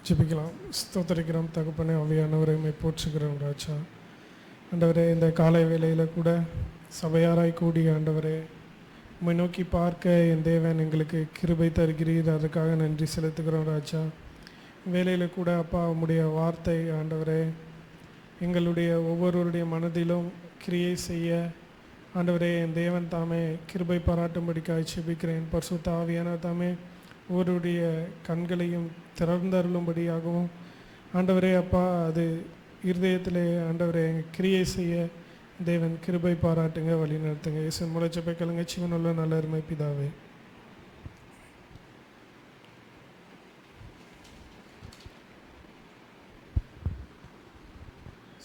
ஜெபிக்கலாம். ஸ்தோத்தரிக்கிறோம் தகப்பனே, ஆவியானவரை போற்றுகிறோம் ராஜா. ஆண்டவரே, இந்த காலை வேளையில் கூட சபையாராய் கூடி ஆண்டவரே உம்மை நோக்கி பார்க்க என் தேவன் எங்களுக்கு கிருபை தருகிறீர். அதுக்காக நன்றி செலுத்துகிறோம் ராஜா. வேலையில் கூட அப்பா உம்முடைய வார்த்தை ஆண்டவரே எங்களுடைய ஒவ்வொருவருடைய மனதிலும் கிரியை செய்ய ஆண்டவரே என் தேவன் தாமே கிருபை பாராட்டும்படிக்காய் ஜெபிக்கிறேன். பரிசுத்த ஆவியானவர் தாமே ஒவ்வொருடைய கண்களையும் திறந்தருளும்படியாகவும் ஆண்டவரே அப்பா அது இருதயத்திலே ஆண்டவரே கிரியை செய்ய தேவன் கிருபை பாராட்டுங்க, வழி நடத்துங்க. இயேசு முளைச்சப்பை கலங்க சிவனுள்ள நல்ல அருமை பிதாவே.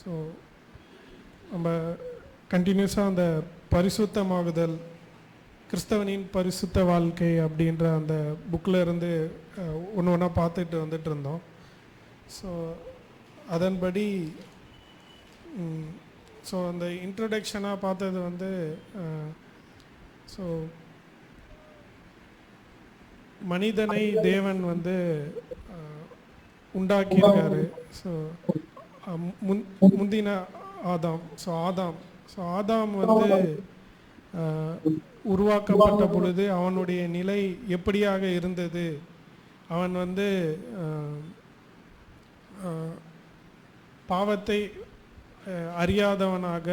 ஸோ நம்ம கண்டினியூஸாக அந்த பரிசுத்தமாகுதல், கிறிஸ்தவனின் பரிசுத்த வாழ்க்கை அப்படின்ற அந்த புக்கில் இருந்து ஒன்று ஒன்றா பார்த்துட்டு வந்துட்டு இருந்தோம். ஸோ அதன்படி ஸோ அந்த இன்ட்ரொடக்ஷனாக பார்த்தது வந்து ஸோ மனிதனை தேவன் வந்து உண்டாக்கியிருக்காரு. ஸோ முந்தின ஆதாம் ஆதாம் வந்து உருவாக்கப்பட்ட பொழுது அவனுடைய நிலை எப்படியாக இருந்தது? அவன் வந்து பாவத்தை அறியாதவனாக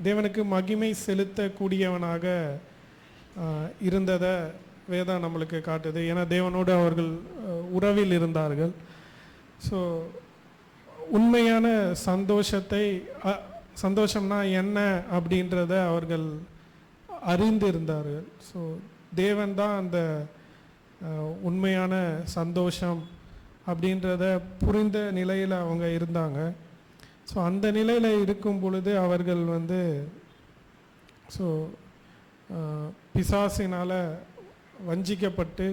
தேவனுக்கு மகிமை செலுத்தக்கூடியவனாக இருந்ததை வேதம் நம்மளுக்கு காட்டுது. ஏன்னா தேவனோடு அவர்கள் உறவில் இருந்தார்கள். ஸோ உண்மையான சந்தோஷம்னா என்ன அப்படின்றத அவர்கள் அறிந்திருந்தார்கள். ஸோ தேவன் தான் அந்த உண்மையான சந்தோஷம் அப்படின்றத புரிந்த நிலையில் அவங்க இருந்தாங்க. ஸோ அந்த நிலையில் இருக்கும் பொழுது அவர்கள் வந்து ஸோ பிசாசினால் வஞ்சிக்கப்பட்டு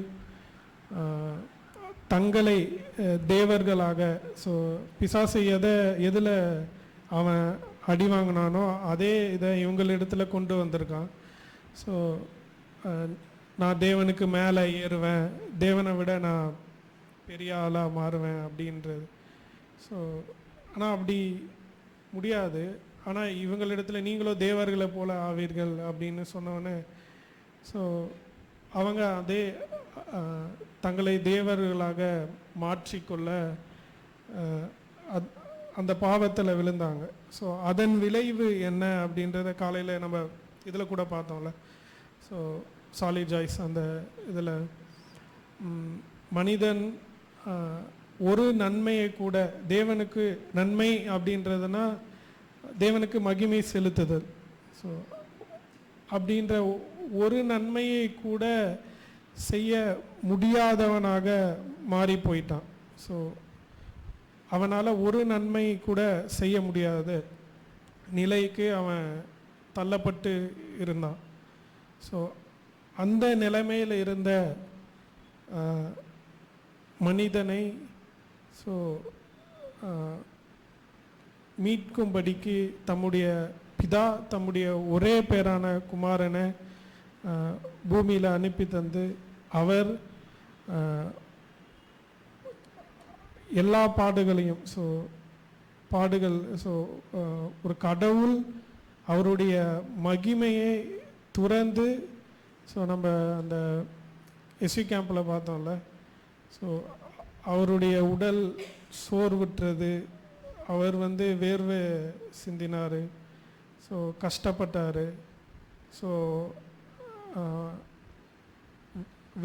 தங்களை தேவர்களாக, ஸோ பிசாசை எதில் அவன் அடி வாங்கினானோ அதே இதை இவங்களிடத்தில் கொண்டு வந்திருக்கான். ஸோ நான் தேவனுக்கு மேலே ஏறுவேன், தேவனை விட நான் பெரிய ஆளாக மாறுவேன் அப்படின்றது. ஸோ ஆனால் அப்படி முடியாது. ஆனால் இவங்களிடத்தில் நீங்களும் தேவர்களை போல ஆவீர்கள் அப்படின்னு சொன்னோன்னே ஸோ அவங்க அதே தங்களை தேவர்களாக மாற்றிக்கொள்ள அந்த பாவத்தில் விழுந்தாங்க. ஸோ அதன் விளைவு என்ன அப்படின்றத காலையில் நம்ம இதில் கூட பார்த்தோம்ல. ஸோ சாலிட் ஜாய்ஸ் அந்த இதில் மனிதன் ஒரு நன்மையை கூட தேவனுக்கு நன்மை அப்படின்றதுனா தேவனுக்கு மகிமை செலுத்துதல். ஸோ அப்படின்ற ஒரு நன்மையை கூட செய்ய முடியாதவனாக மாறி போயிட்டான். ஸோ அவனால் ஒரு நன்மை கூட செய்ய முடியாத நிலைக்கு அவன் தள்ளப்பட்டு இருந்தான். ஸோ அந்த நிலைமையில் இருந்த மனிதனை ஸோ மீட்கும்படிக்கு தம்முடைய ஒரே பேரான குமாரனை பூமியில் அனுப்பி தந்து அவர் எல்லா பாடுகளையும் ஸோ ஒரு கடவுள் அவருடைய மகிமையை துறந்து, ஸோ நம்ம அந்த எஸ்வி கேம்பில் பார்த்தோம்ல, ஸோ அவருடைய உடல் சோர்வுற்றது, அவர் வந்து வேர்வை சிந்தினார், ஸோ கஷ்டப்பட்டார், ஸோ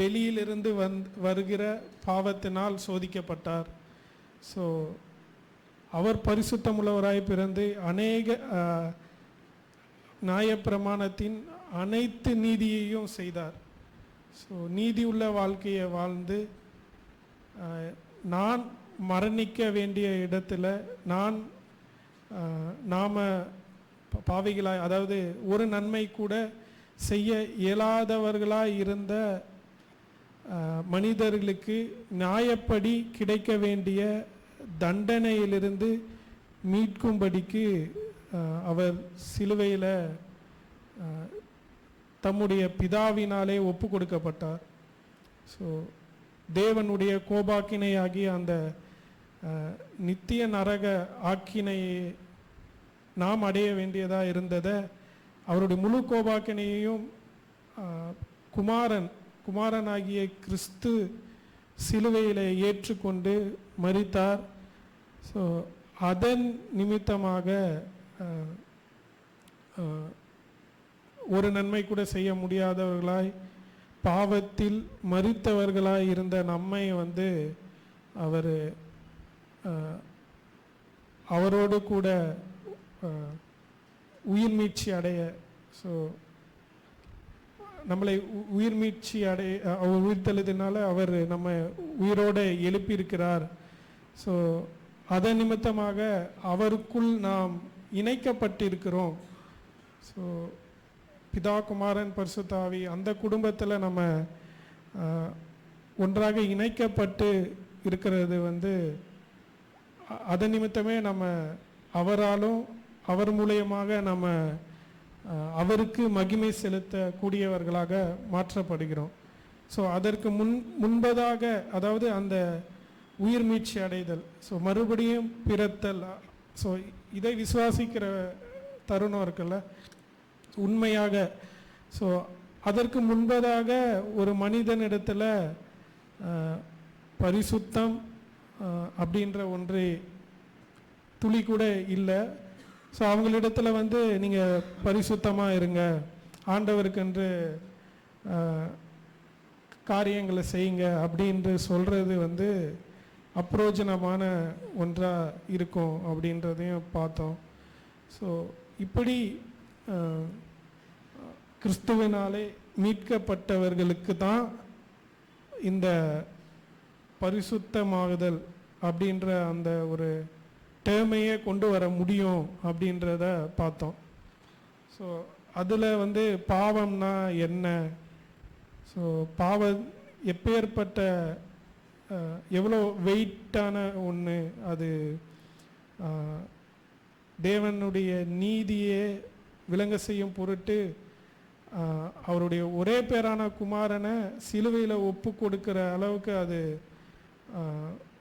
வெளியிலிருந்து வருகிற பாவத்தினால் சோதிக்கப்பட்டார். ஸோ அவர் பரிசுத்தமுள்ளவராய் பிறந்து அநேக நியாயப்பிரமாணத்தின் அனைத்து நீதியையும் செய்தார். ஸோ நீதி உள்ள வாழ்க்கையை வாழ்ந்து நான் மரணிக்க வேண்டிய இடத்துல நாம் பாவிகளாய், அதாவது ஒரு நன்மை கூட செய்ய இயலாதவர்களாய் இருந்த மனிதர்களுக்கு நியாயப்படி கிடைக்க வேண்டிய தண்டனையிலிருந்து மீட்கும்படிக்கு அவர் சிலுவையில் தம்முடைய பிதாவினாலே ஒப்பு கொடுக்கப்பட்டார். ஸோ தேவனுடைய கோபாக்கினையாகிய அந்த நித்திய நரக ஆக்கினையை நாம் அடைய வேண்டியதாக இருந்ததை அவருடைய முழு கோபாக்கினையையும் குமாரனாகிய கிறிஸ்து சிலுவையில் ஏற்றுக்கொண்டு மரித்தார். ஸோ அதன் நிமித்தமாக ஒரு நன்மை கூட செய்ய முடியாதவர்களாய் பாவத்தில் மரித்தவர்களாய் இருந்த நம்மை வந்து அவரோடு கூட உயிர் மீட்சி அடைய, ஸோ நம்மளை உயிர் மீட்சி அவர் உயிர்த்தெழுதினால அவர் நம்ம உயிரோடு எழுப்பியிருக்கிறார். ஸோ அதன் நிமித்தமாக அவருக்குள் நாம் இணைக்கப்பட்டிருக்கிறோம். ஸோ பிதா குமாரன் பரிசுத்த ஆவி அந்த குடும்பத்தில் நம்ம ஒன்றாக இணைக்கப்பட்டு இருக்கிறது வந்து அதன் நிமித்தமே நம்ம அவராலும் அவர் மூலியமாக நம்ம அவருக்கு மகிமை செலுத்தக்கூடியவர்களாக மாற்றப்படுகிறோம். ஸோ அதற்கு முன்பதாக, அதாவது அந்த உயிர் மீட்சி அடைதல், ஸோ மறுபடியும் பிறத்தல், ஸோ இதை விசுவாசிக்கிற தருணம் இருக்குல்ல உண்மையாக. ஸோ அதற்கு முன்பதாக ஒரு மனிதனிடத்தில் பரிசுத்தம் அப்படின்ற ஒன்று துளி கூட இல்லை. ஸோ அவங்களிடத்தில் வந்து நீங்கள் பரிசுத்தமாக இருங்க, ஆண்டவருக்கென்று காரியங்களை செய்யுங்க அப்படின்று சொல்கிறது வந்து அப்பிரோஜனமான ஒன்றாக இருக்கும் அப்படின்றதையும் பார்த்தோம். ஸோ இப்படி கிறிஸ்துவினாலே மீட்கப்பட்டவர்களுக்கு தான் இந்த பரிசுத்தமாகுதல் அப்படின்ற அந்த ஒரு டேர்மையே கொண்டு வர முடியும் அப்படின்றத பார்த்தோம். ஸோ அதில் வந்து பாவம்னா என்ன, ஸோ பாவம் எப்பேற்பட்ட எவ்வளோ வெயிட்டான ஒன்று, அது தேவனுடைய நீதியே விளங்க செய்யும் பொருட்டு அவருடைய ஒரே பேரான குமாரனை சிலுவையில் ஒப்பு கொடுக்கிற அளவுக்கு அது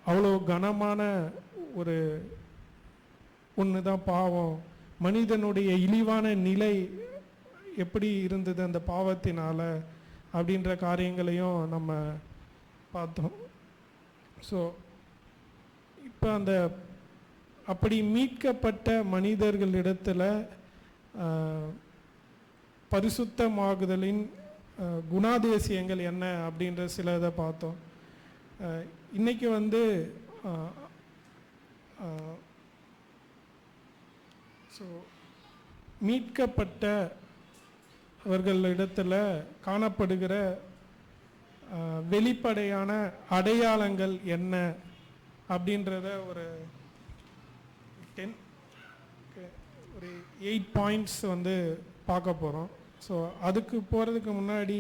அவ்வளோ கனமான ஒரு ஒன்று தான் பாவம். மனிதனுடைய இழிவான நிலை எப்படி இருந்தது அந்த பாவத்தினால் அப்படின்ற காரியங்களையும் நம்ம பார்த்தோம். ஸோ இப்போ அந்த அப்படி மீட்கப்பட்ட மனிதர்களிடத்தில் பரிசுத்தமாகுதலின் குணாதிசயங்கள் என்ன அப்படின்ற சில இதை பார்த்தோம். இன்றைக்கி வந்து ஸோ மீட்கப்பட்டவர்களிடத்தில் காணப்படுகிற வெளிப்படையான அடையாளங்கள் என்ன அப்படின்றத ஒரு 8 பாயிண்ட்ஸ் வந்து பார்க்க போகிறோம். ஸோ அதுக்கு போகிறதுக்கு முன்னாடி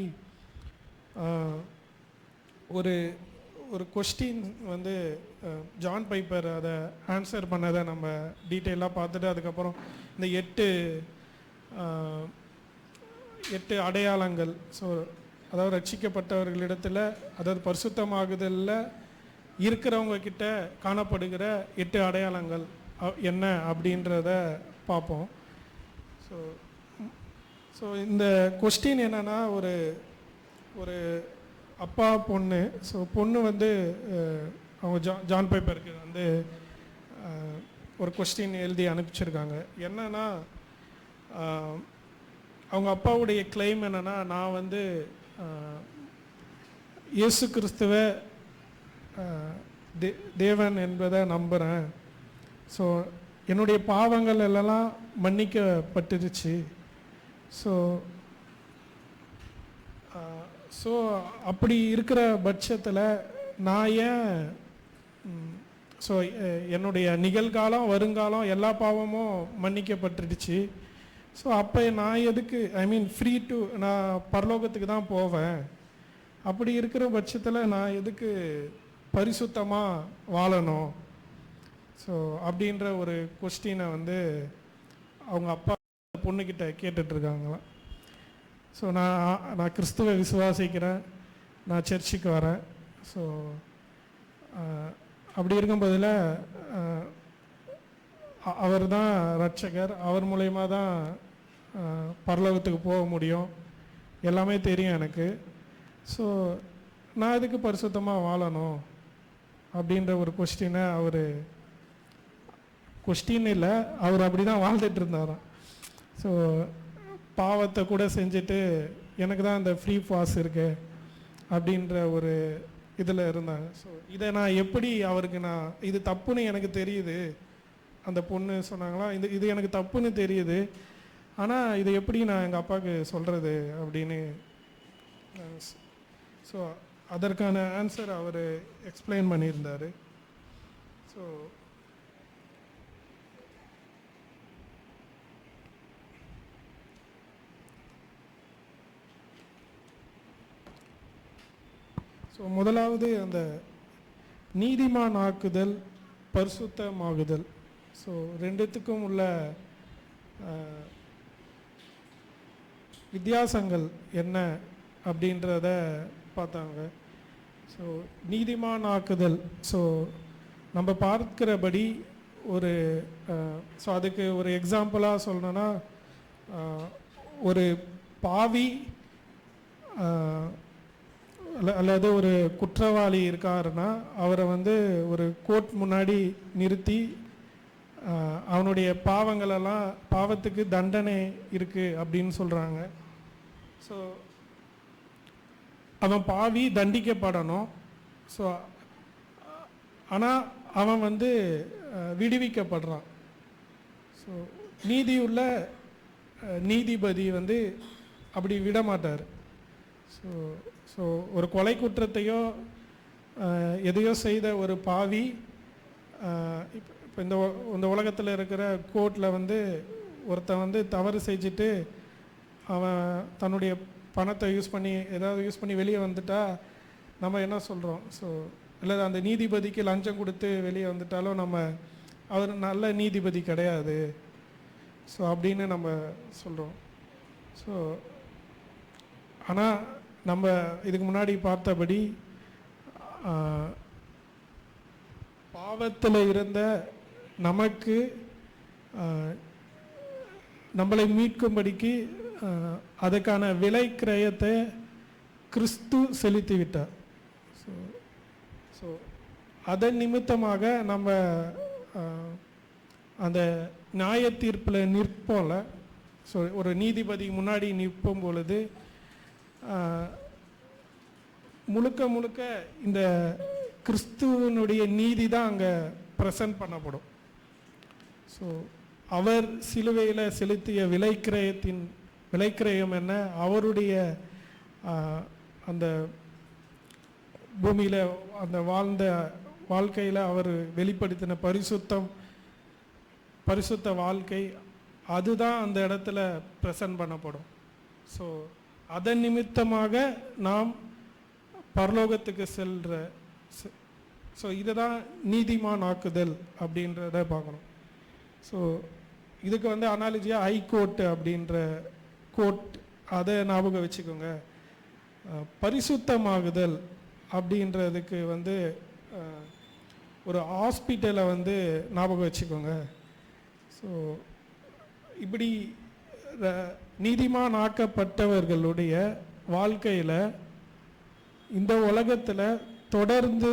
ஒரு ஒரு கொஸ்டின் வந்து ஜான் பைப்பர் அதை ஆன்சர் பண்ணதை நம்ம டீட்டெயிலாக பார்த்துட்டு அதுக்கப்புறம் இந்த 8 அடையாளங்கள், ஸோ அதாவது ரட்சிக்கப்பட்டவர்களிடத்தில், அதாவது பரிசுத்தமாகுதலில் இருக்கிறவங்க கிட்ட காணப்படுகிற 8 அடையாளங்கள் என்ன அப்படின்றத பார்ப்போம். ஸோ இந்த கொஸ்டின் என்னென்னா, ஒரு அப்பா பொண்ணு, ஸோ பொண்ணு வந்து அவங்க ஜான் பைப்பருக்கு வந்து ஒரு கொஸ்டின் எழுதி அனுப்பிச்சிருக்காங்க. என்னன்னா, அவங்க அப்பாவுடைய கிளைம் என்னென்னா, நான் வந்து இயேசு கிறிஸ்துவை தேவன் என்பதை நம்புகிறேன். ஸோ என்னுடைய பாவங்கள் எல்லாம் மன்னிக்கப்பட்டுருச்சு. ஸோ அப்படி இருக்கிற பட்சத்தில் நான் ஏன் ஸோ என்னுடைய நிகழ்காலம் வருங்காலம் எல்லா பாவமும் மன்னிக்கப்பட்டுடுச்சு. ஸோ அப்போ நான் எதுக்கு, ஃப்ரீ டு, நான் பரலோகத்துக்கு தான் போவேன். அப்படி இருக்கிற பட்சத்தில் நான் எதுக்கு பரிசுத்தமாக வாழணும்? ஸோ அப்படின்ற ஒரு கொஸ்டினை வந்து அவங்க அப்பா பொண்ணுக்கிட்ட கேட்டுட்ருக்காங்களாம். ஸோ நான் கிறிஸ்துவை விசுவாசிக்கிறேன், நான் சர்ச்சுக்கு வரேன். ஸோ அப்படி இருக்கும்போதில் அவர் தான் ரட்சகர், அவர் மூலயமா தான் பரலோகத்துக்கு போக முடியும், எல்லாமே தெரியும் எனக்கு. ஸோ நான் எதுக்கு பரிசுத்தமாக வாழணும் அப்படின்ற ஒரு கொஸ்டினை கொஸ்டின் இல்லை, அவர் அப்படி தான் வாழ்ந்துட்டு இருந்தாராம். ஸோ பாவத்தை கூட செஞ்சுட்டு எனக்கு தான் அந்த ஃப்ரீ பாஸ் இருக்கு அப்படின்ற ஒரு இதில் இருந்தாங்க. ஸோ இதை நான் எப்படி அவருக்கு இது தப்புன்னு எனக்கு தெரியுது, அந்த பொண்ணு சொன்னாங்களா, இது எனக்கு தப்புன்னு தெரியுது, ஆனால் இதை எப்படி நான் எங்கள் அப்பாவுக்கு சொல்கிறது அப்படின்னு. ஸோ அதற்கான ஆன்சர் அவர் எக்ஸ்பிளைன் பண்ணியிருந்தார். ஸோ முதலாவது அந்த நீதிமான் ஆக்குதல், பரிசுத்தமாகுதல். ஸோ ரெண்டுத்துக்கும் உள்ள வித்தியாசங்கள் என்ன அப்படின்றத பார்த்தாங்க. ஸோ நீதிமான் ஆக்குதல், ஸோ நம்ம பார்க்கிறபடி ஸோ அதுக்கு ஒரு எக்ஸாம்பிளாக சொல்லணுன்னா, ஒரு பாவி அல்லது ஒரு குற்றவாளி இருக்காருன்னா அவரை ஒரு கோர்ட் முன்னாடி நிறுத்தி அவனுடைய பாவத்துக்கு தண்டனை இருக்குது அப்படின்னு சொல்கிறாங்க. ஸோ அவன் பாவி தண்டிக்கப்படணும். ஸோ ஆனால் அவன் விடுவிக்கப்படுறான். ஸோ நீதியுள்ள நீதிபதி அப்படி விட மாட்டார். ஸோ ஒரு கொலை குற்றத்தையோ எதையோ செய்த ஒரு பாவி இப்போ இந்த உலகத்தில் இருக்கிற கோர்ட்டில் ஒருத்தன் தவறு செஞ்சுட்டு அவன் தன்னுடைய பணத்தை யூஸ் பண்ணி வெளியே வந்துட்டா நம்ம என்ன சொல்கிறோம்? ஸோ இல்லை அந்த நீதிபதிக்கு லஞ்சம் கொடுத்து வெளியே வந்துட்டாலும் அவர் நல்ல நீதிபதி கிடையாது ஸோ அப்படின்னு நம்ம சொல்கிறோம். ஸோ ஆனால் நம்ம இதுக்கு முன்னாடி பார்த்தபடி பாவத்தில் இருந்த நமக்கு நம்மளை மீட்கும்படிக்கு அதுக்கான விலை கிரயத்தை கிறிஸ்து செலுத்தி விட்டார். ஸோ அதன் நிமித்தமாக நம்ம அந்த நியாய தீர்ப்பில் நிற்போம்ல. ஸோ ஒரு நீதிபதி முன்னாடி நிற்போம் பொழுது முழுக்க இந்த கிறிஸ்துவனுடைய நீதி தான் அங்கே ப்ரெசன்ட் பண்ணப்படும். ஸோ அவர் சிலுவையில் செலுத்திய விலைக்கிரயம் என்ன, அவருடைய அந்த பூமியில் அந்த வாழ்ந்த வாழ்க்கையில் அவர் வெளிப்படுத்தின பரிசுத்த வாழ்க்கை, அதுதான் அந்த இடத்துல ப்ரெசன்ட் பண்ணப்படும். ஸோ அதன் நிமித்தமாக நாம் பரலோகத்துக்கு ஸோ இதை தான் நீதிமான் ஆக்குதல் அப்படின்றத பார்க்கணும். ஸோ இதுக்கு அனாலஜியாக ஹைகோர்ட் அப்படின்ற கோர்ட், அதை ஞாபகம் வச்சுக்கோங்க. பரிசுத்தமாகுதல் அப்படின்றதுக்கு ஒரு ஹாஸ்பிட்டலை ஞாபகம் வச்சுக்கோங்க. ஸோ இப்படி நீதிமான் ஆக்கப்பட்டவர்களுடைய வாழ்க்கையில் இந்த உலகத்தில் தொடர்ந்து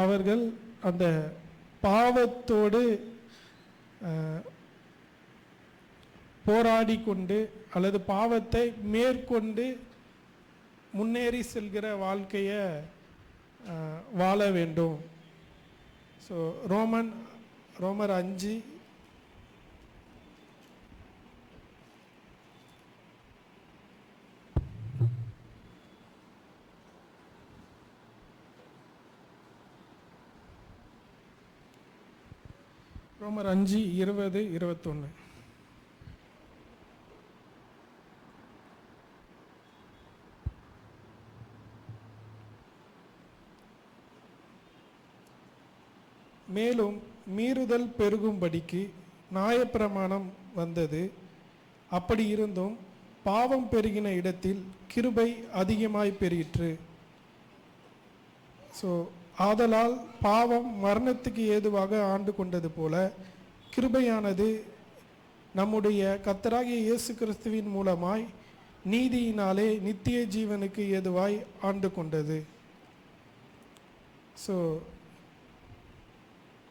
அவர்கள் அந்த பாவத்தோடு போராடி கொண்டு அல்லது பாவத்தை மேற்கொண்டு முன்னேறி செல்கிற வாழ்க்கையை வாழ வேண்டும். ஸோ ரோமர் 5 20-21. மேலும் மீறுதல் பெருகும்படிக்கு நியாயப்பிரமாணம் வந்தது. அப்படி இருந்தும் பாவம் பெருகின இடத்தில் கிருபை அதிகமாய் பெருகிற்று. ஸோ ஆதலால் பாவம் மரணத்துக்கு ஏதுவாக ஆண்டு கொண்டது போல கிருபையானது நம்முடைய கர்த்தராகிய இயேசு கிறிஸ்துவின் மூலமாய் நீதியினாலே நித்திய ஜீவனுக்கு ஏதுவாய் ஆண்டு கொண்டது. ஸோ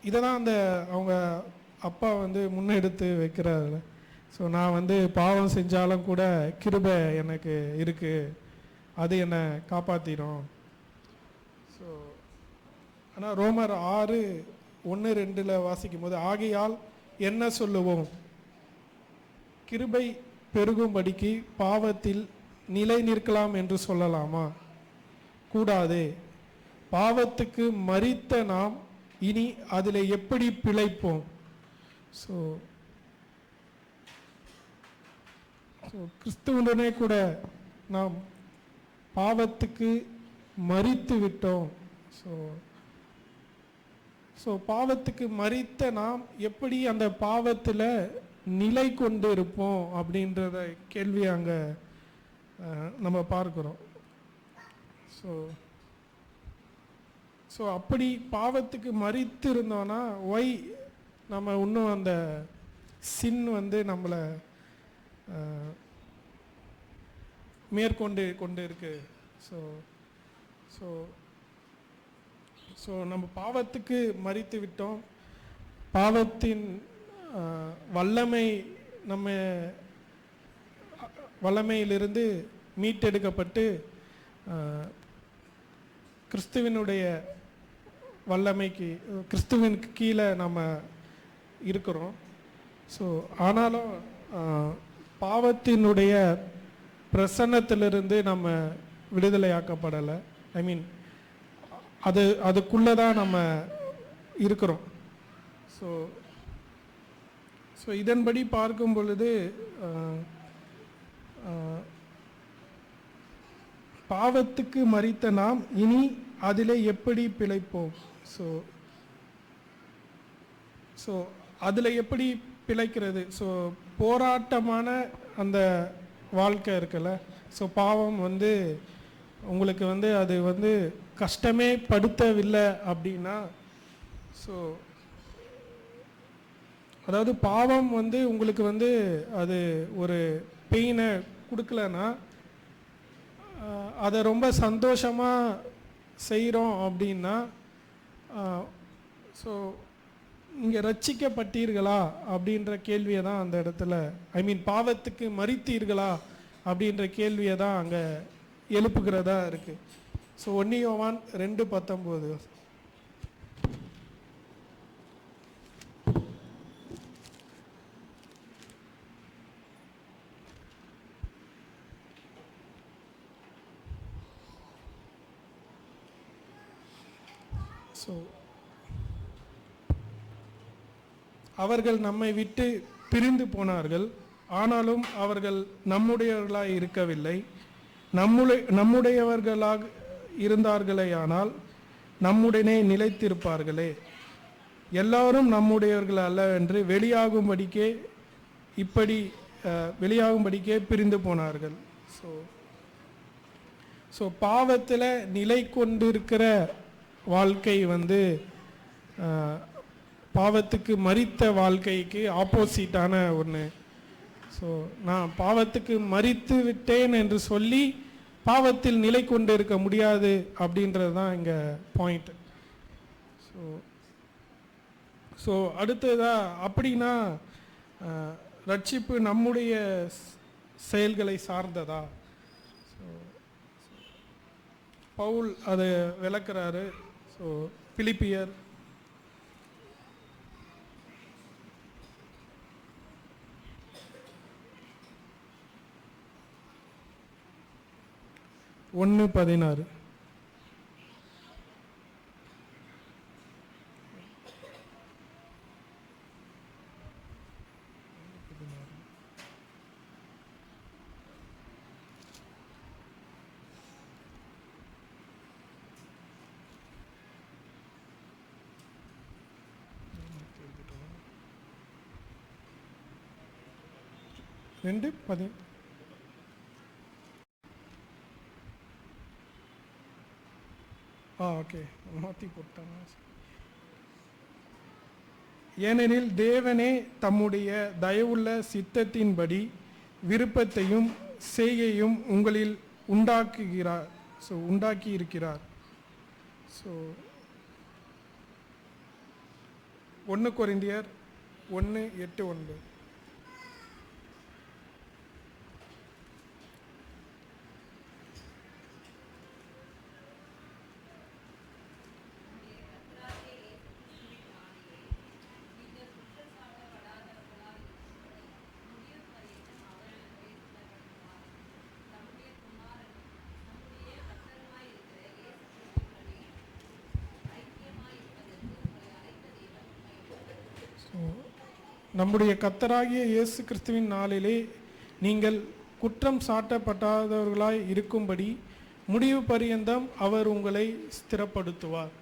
இதை தான் அந்த அவங்க அப்பா முன்னெடுத்து வைக்கிறாரு. ஸோ நான் பாவம் செஞ்சாலும் கூட கிருபை எனக்கு இருக்குது, அது என்னை காப்பாற்றிடும். ஸோ ஆனால் ரோமர் 6:1-2 வாசிக்கும் போது, ஆகையால் என்ன சொல்லுவோம்? கிருபை பெருகும்படிக்கு பாவத்தில் நிலை நிற்கலாம் என்று சொல்லலாமா? கூடாது. பாவத்துக்கு மரித்த நாம் இனி அதில் எப்படி பிழைப்போம்? ஸோ கிறிஸ்துவுடனே கூட நாம் பாவத்துக்கு மரித்து விட்டோம். ஸோ பாவத்துக்கு மரித்த நாம் எப்படி அந்த பாவத்தில் நிலை கொண்டு இருப்போம் அப்படின்றத கேள்வி அங்கே நம்ம பார்க்குறோம். ஸோ அப்படி பாவத்துக்கு மரித்து இருந்தோன்னா ஒய் நம்ம இன்னும் அந்த சின் நம்மளை மேற்கொண்டு கொண்டு இருக்கு. ஸோ ஸோ ஸோ நம்ம பாவத்துக்கு மரித்து விட்டோம். பாவத்தின் வல்லமை நம்ம வல்லமையிலிருந்து மீட்டெடுக்கப்பட்டு கிறிஸ்துவினுடைய வல்லமைக்கு, கிறிஸ்துவினுக்கு கீழே நம்ம இருக்கிறோம். ஸோ ஆனாலும் பாவத்தினுடைய பிரசன்னத்திலிருந்து நம்ம விடுதலையாக்கப்படலை. ஐ மீன் அதுக்குள்ளே தான் நம்ம இருக்கிறோம். ஸோ ஸோ இதன்படி பார்க்கும் பொழுது பாவத்துக்கு மரித்த நாம் இனி அதிலே எப்படி பிழைப்போம்? ஸோ ஸோ அதில் எப்படி பிழைக்கிறது? ஸோ போராட்டமான அந்த வாழ்க்கை இருக்குல்ல. ஸோ பாவம் உங்களுக்கு அது கஷ்டமே படுத்தவில்லை அப்படின்னா, ஸோ அதாவது பாவம் உங்களுக்கு அது ஒரு பெயினை கொடுக்கலன்னா அதை ரொம்ப சந்தோஷமாக செய்கிறோம் அப்படின்னா, ஸோ இங்கே ரட்சிக்கப்பட்டீர்களா அப்படின்ற கேள்வியை தான் அந்த இடத்துல, ஐ மீன் பாவத்துக்கு மரித்தீர்களா அப்படின்ற கேள்வியை தான் அங்கே எழுப்புகிறதா இருக்குது. ஸோ 1 யோவான் 2:19. ஸோ அவர்கள் நம்மை விட்டு பிரிந்து போனார்கள், ஆனாலும் அவர்கள் நம்முடையவர்களாய் இருக்கவில்லை. நம்முடையவர்களாக இருந்தார்களேயானால் நம்முடனே நிலைத்திருப்பார்களே. எல்லாரும் நம்முடையவர்கள் அல்ல என்று வெளியாகும்படிக்கே பிரிந்து போனார்கள். ஸோ பாவத்தில் நிலை கொண்டிருக்கிற வாழ்க்கை பாவத்துக்கு மரித்த வாழ்க்கைக்கு ஆப்போசிட்டான ஒன்று. ஸோ நான் பாவத்துக்கு மரித்து விட்டேன் என்று சொல்லி பாவத்தில் நிலை கொண்டு இருக்க முடியாது அப்படின்றது தான் இங்கே பாயிண்ட். ஸோ அடுத்ததாக அப்படின்னா ரட்சிப்பு நம்முடைய செயல்களை சார்ந்ததா? பவுல் அதை விளக்குறாரு. ஸோ பிலிப்பியர் 1:16. ஓகே, மாற்றி போட்டாங்க. ஏனெனில் தேவனே தம்முடைய தயவுள்ள சித்தத்தின்படி விருப்பத்தையும் செய்கையும் உங்களில் உண்டாக்கி இருக்கிறார். ஸோ 1 கொரிந்தியர் 1:8-9. நம்முடைய கர்த்தராகிய இயேசு கிறிஸ்துவின் நாளிலே நீங்கள் குற்றம் சாட்டப்படாதவர்களாய் இருக்கும்படி முடிவு பரியந்தம் அவர் உங்களை ஸ்திரப்படுத்துவார்.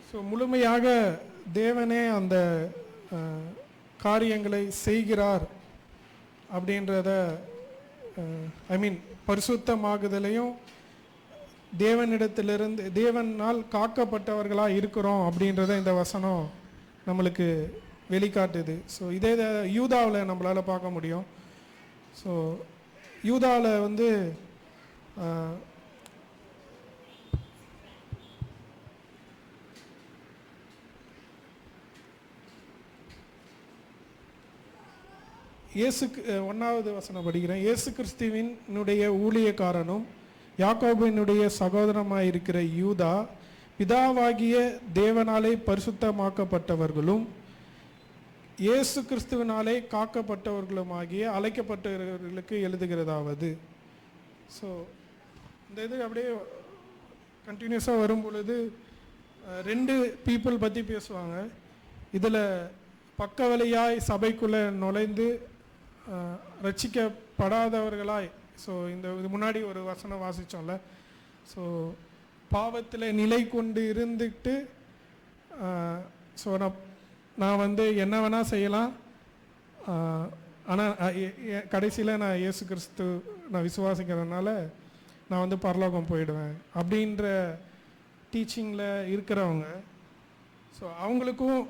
ஸோ முழுமையாக தேவனே அந்த காரியங்களை செய்கிறார் அப்படின்றத பரிசுத்தமாகுதலையும் தேவனிடத்திலிருந்து தேவனால் காக்கப்பட்டவர்களாக இருக்கிறோம் அப்படின்றத இந்த வசனம் நம்மளுக்கு வெளிக்காட்டுது. ஸோ இதே யூதாவில் நம்மளால் பார்க்க முடியும். ஸோ யூதாவில் இயேசுக்கு 1வது வசனம் படிக்கிறேன். இயேசு கிறிஸ்துவினுடைய ஊழியக்காரனும் யாக்கோபினுடைய சகோதரமாய் இருக்கிற யூதா பிதாவாகிய தேவனாலே பரிசுத்தமாக்கப்பட்டவர்களும் இயேசு கிறிஸ்துவினாலே காக்கப்பட்டவர்களுமாகிய அழைக்கப்பட்டவர்களுக்கு எழுதுகிறதாவது. ஸோ இந்த இது அப்படியே கண்டினியூஸாக வரும் பொழுது 2 பீப்புள் பற்றி பேசுவாங்க. இதில் பக்க வழியாய் சபைக்குள்ளே நுழைந்து ரட்சிக்கப்படாதவர்களாய், ஸோ இது முன்னாடி ஒரு வசனம் வாசித்தோம்ல, ஸோ பாவத்தில் நிலை கொண்டு இருந்துட்டு ஸோ நான் என்ன வேணால் செய்யலாம், ஆனால் கடைசியில் நான் இயேசு கிறிஸ்து நான் விசுவாசிக்கிறதுனால நான் பரலோகம் போயிடுவேன் அப்படின்ற டீச்சிங்கில் இருக்கிறவங்க. ஸோ அவங்களுக்கும்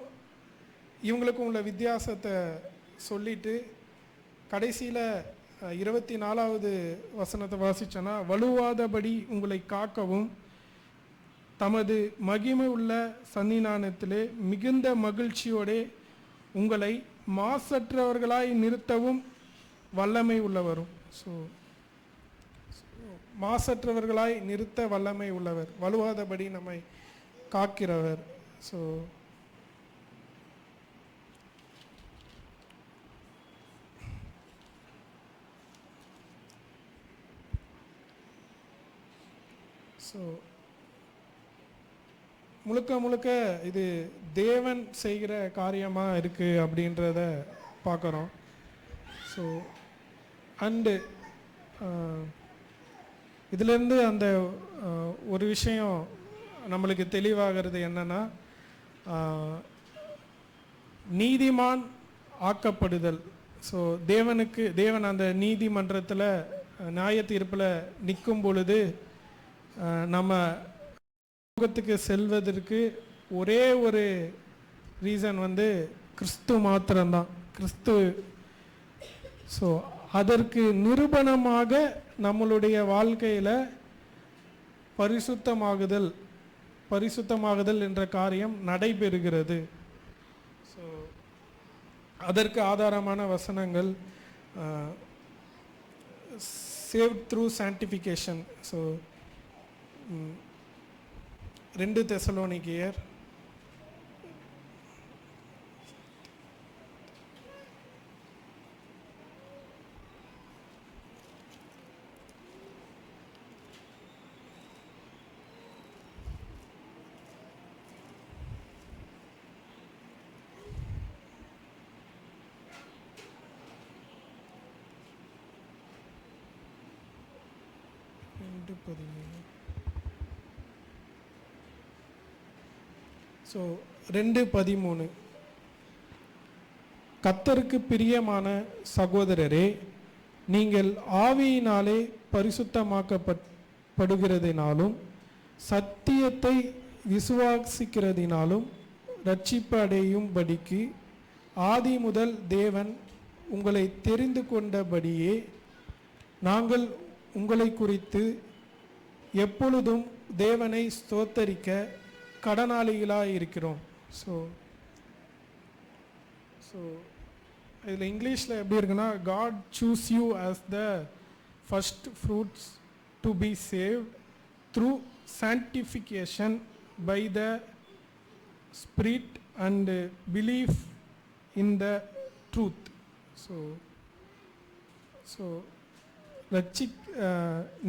இவங்களுக்கும் உள்ள வித்தியாசத்தை சொல்லிட்டு கடைசியில் 24வது வசனத்தை வாசிச்சோன்னா, வலுவாதபடி உங்களை காக்கவும் தமது மகிமை உள்ள சன்னிதானத்திலே மிகுந்த மகிழ்ச்சியோடே உங்களை மாசற்றவர்களாய் நிறுத்தவும் வல்லமை உள்ளவரும். ஸோ மாசற்றவர்களாய் நிறுத்த வல்லமை உள்ளவர், வலுவாதபடி நம்மை காக்கிறவர். ஸோ முழுக்க இது தேவன் செய்கிற காரியமாக இருக்குது அப்படின்றத பார்க்குறோம். ஸோ அண்டு இதிலேருந்து அந்த ஒரு விஷயம் நம்மளுக்கு தெளிவாகிறது என்னென்னா, நீதிமான் ஆக்கப்படுதல். ஸோ தேவன் அந்த நீதிமன்றத்தில் நியாய தீர்ப்பில் நிற்கும் பொழுது நம்ம லோகத்துக்கு செல்வதற்கு ஒரே ஒரு ரீசன் கிறிஸ்து மாத்திரம்தான், கிறிஸ்து. ஸோ அதற்கு நிரூபணமாக நம்மளுடைய வாழ்க்கையில் பரிசுத்தமாகுதல் என்ற காரியம் நடைபெறுகிறது. ஸோ அதற்கு ஆதாரமான வசனங்கள் save through sanctification. So 2 தெசலோனிக்கேயர் 2:13. So 2:13, கர்த்தருக்கு பிரியமான சகோதரரே, நீங்கள் ஆவியினாலே பரிசுத்தமாக்கப்படுகிறதினாலும் சத்தியத்தை விசுவாசிக்கிறதினாலும் ரட்சிப்பு அடையும்படிக்கு ஆதி முதல் தேவன் உங்களை தெரிந்து கொண்டபடியே நாங்கள் உங்களை குறித்து எப்பொழுதும் தேவனை ஸ்தோத்தரிக்க கடனாளிகளாக இருக்கிறோம். ஸோ இதில் இங்கிலீஷில் எப்படி இருக்குன்னா, God choose you as the first fruits to be saved through sanctification by the spirit and belief in the truth. So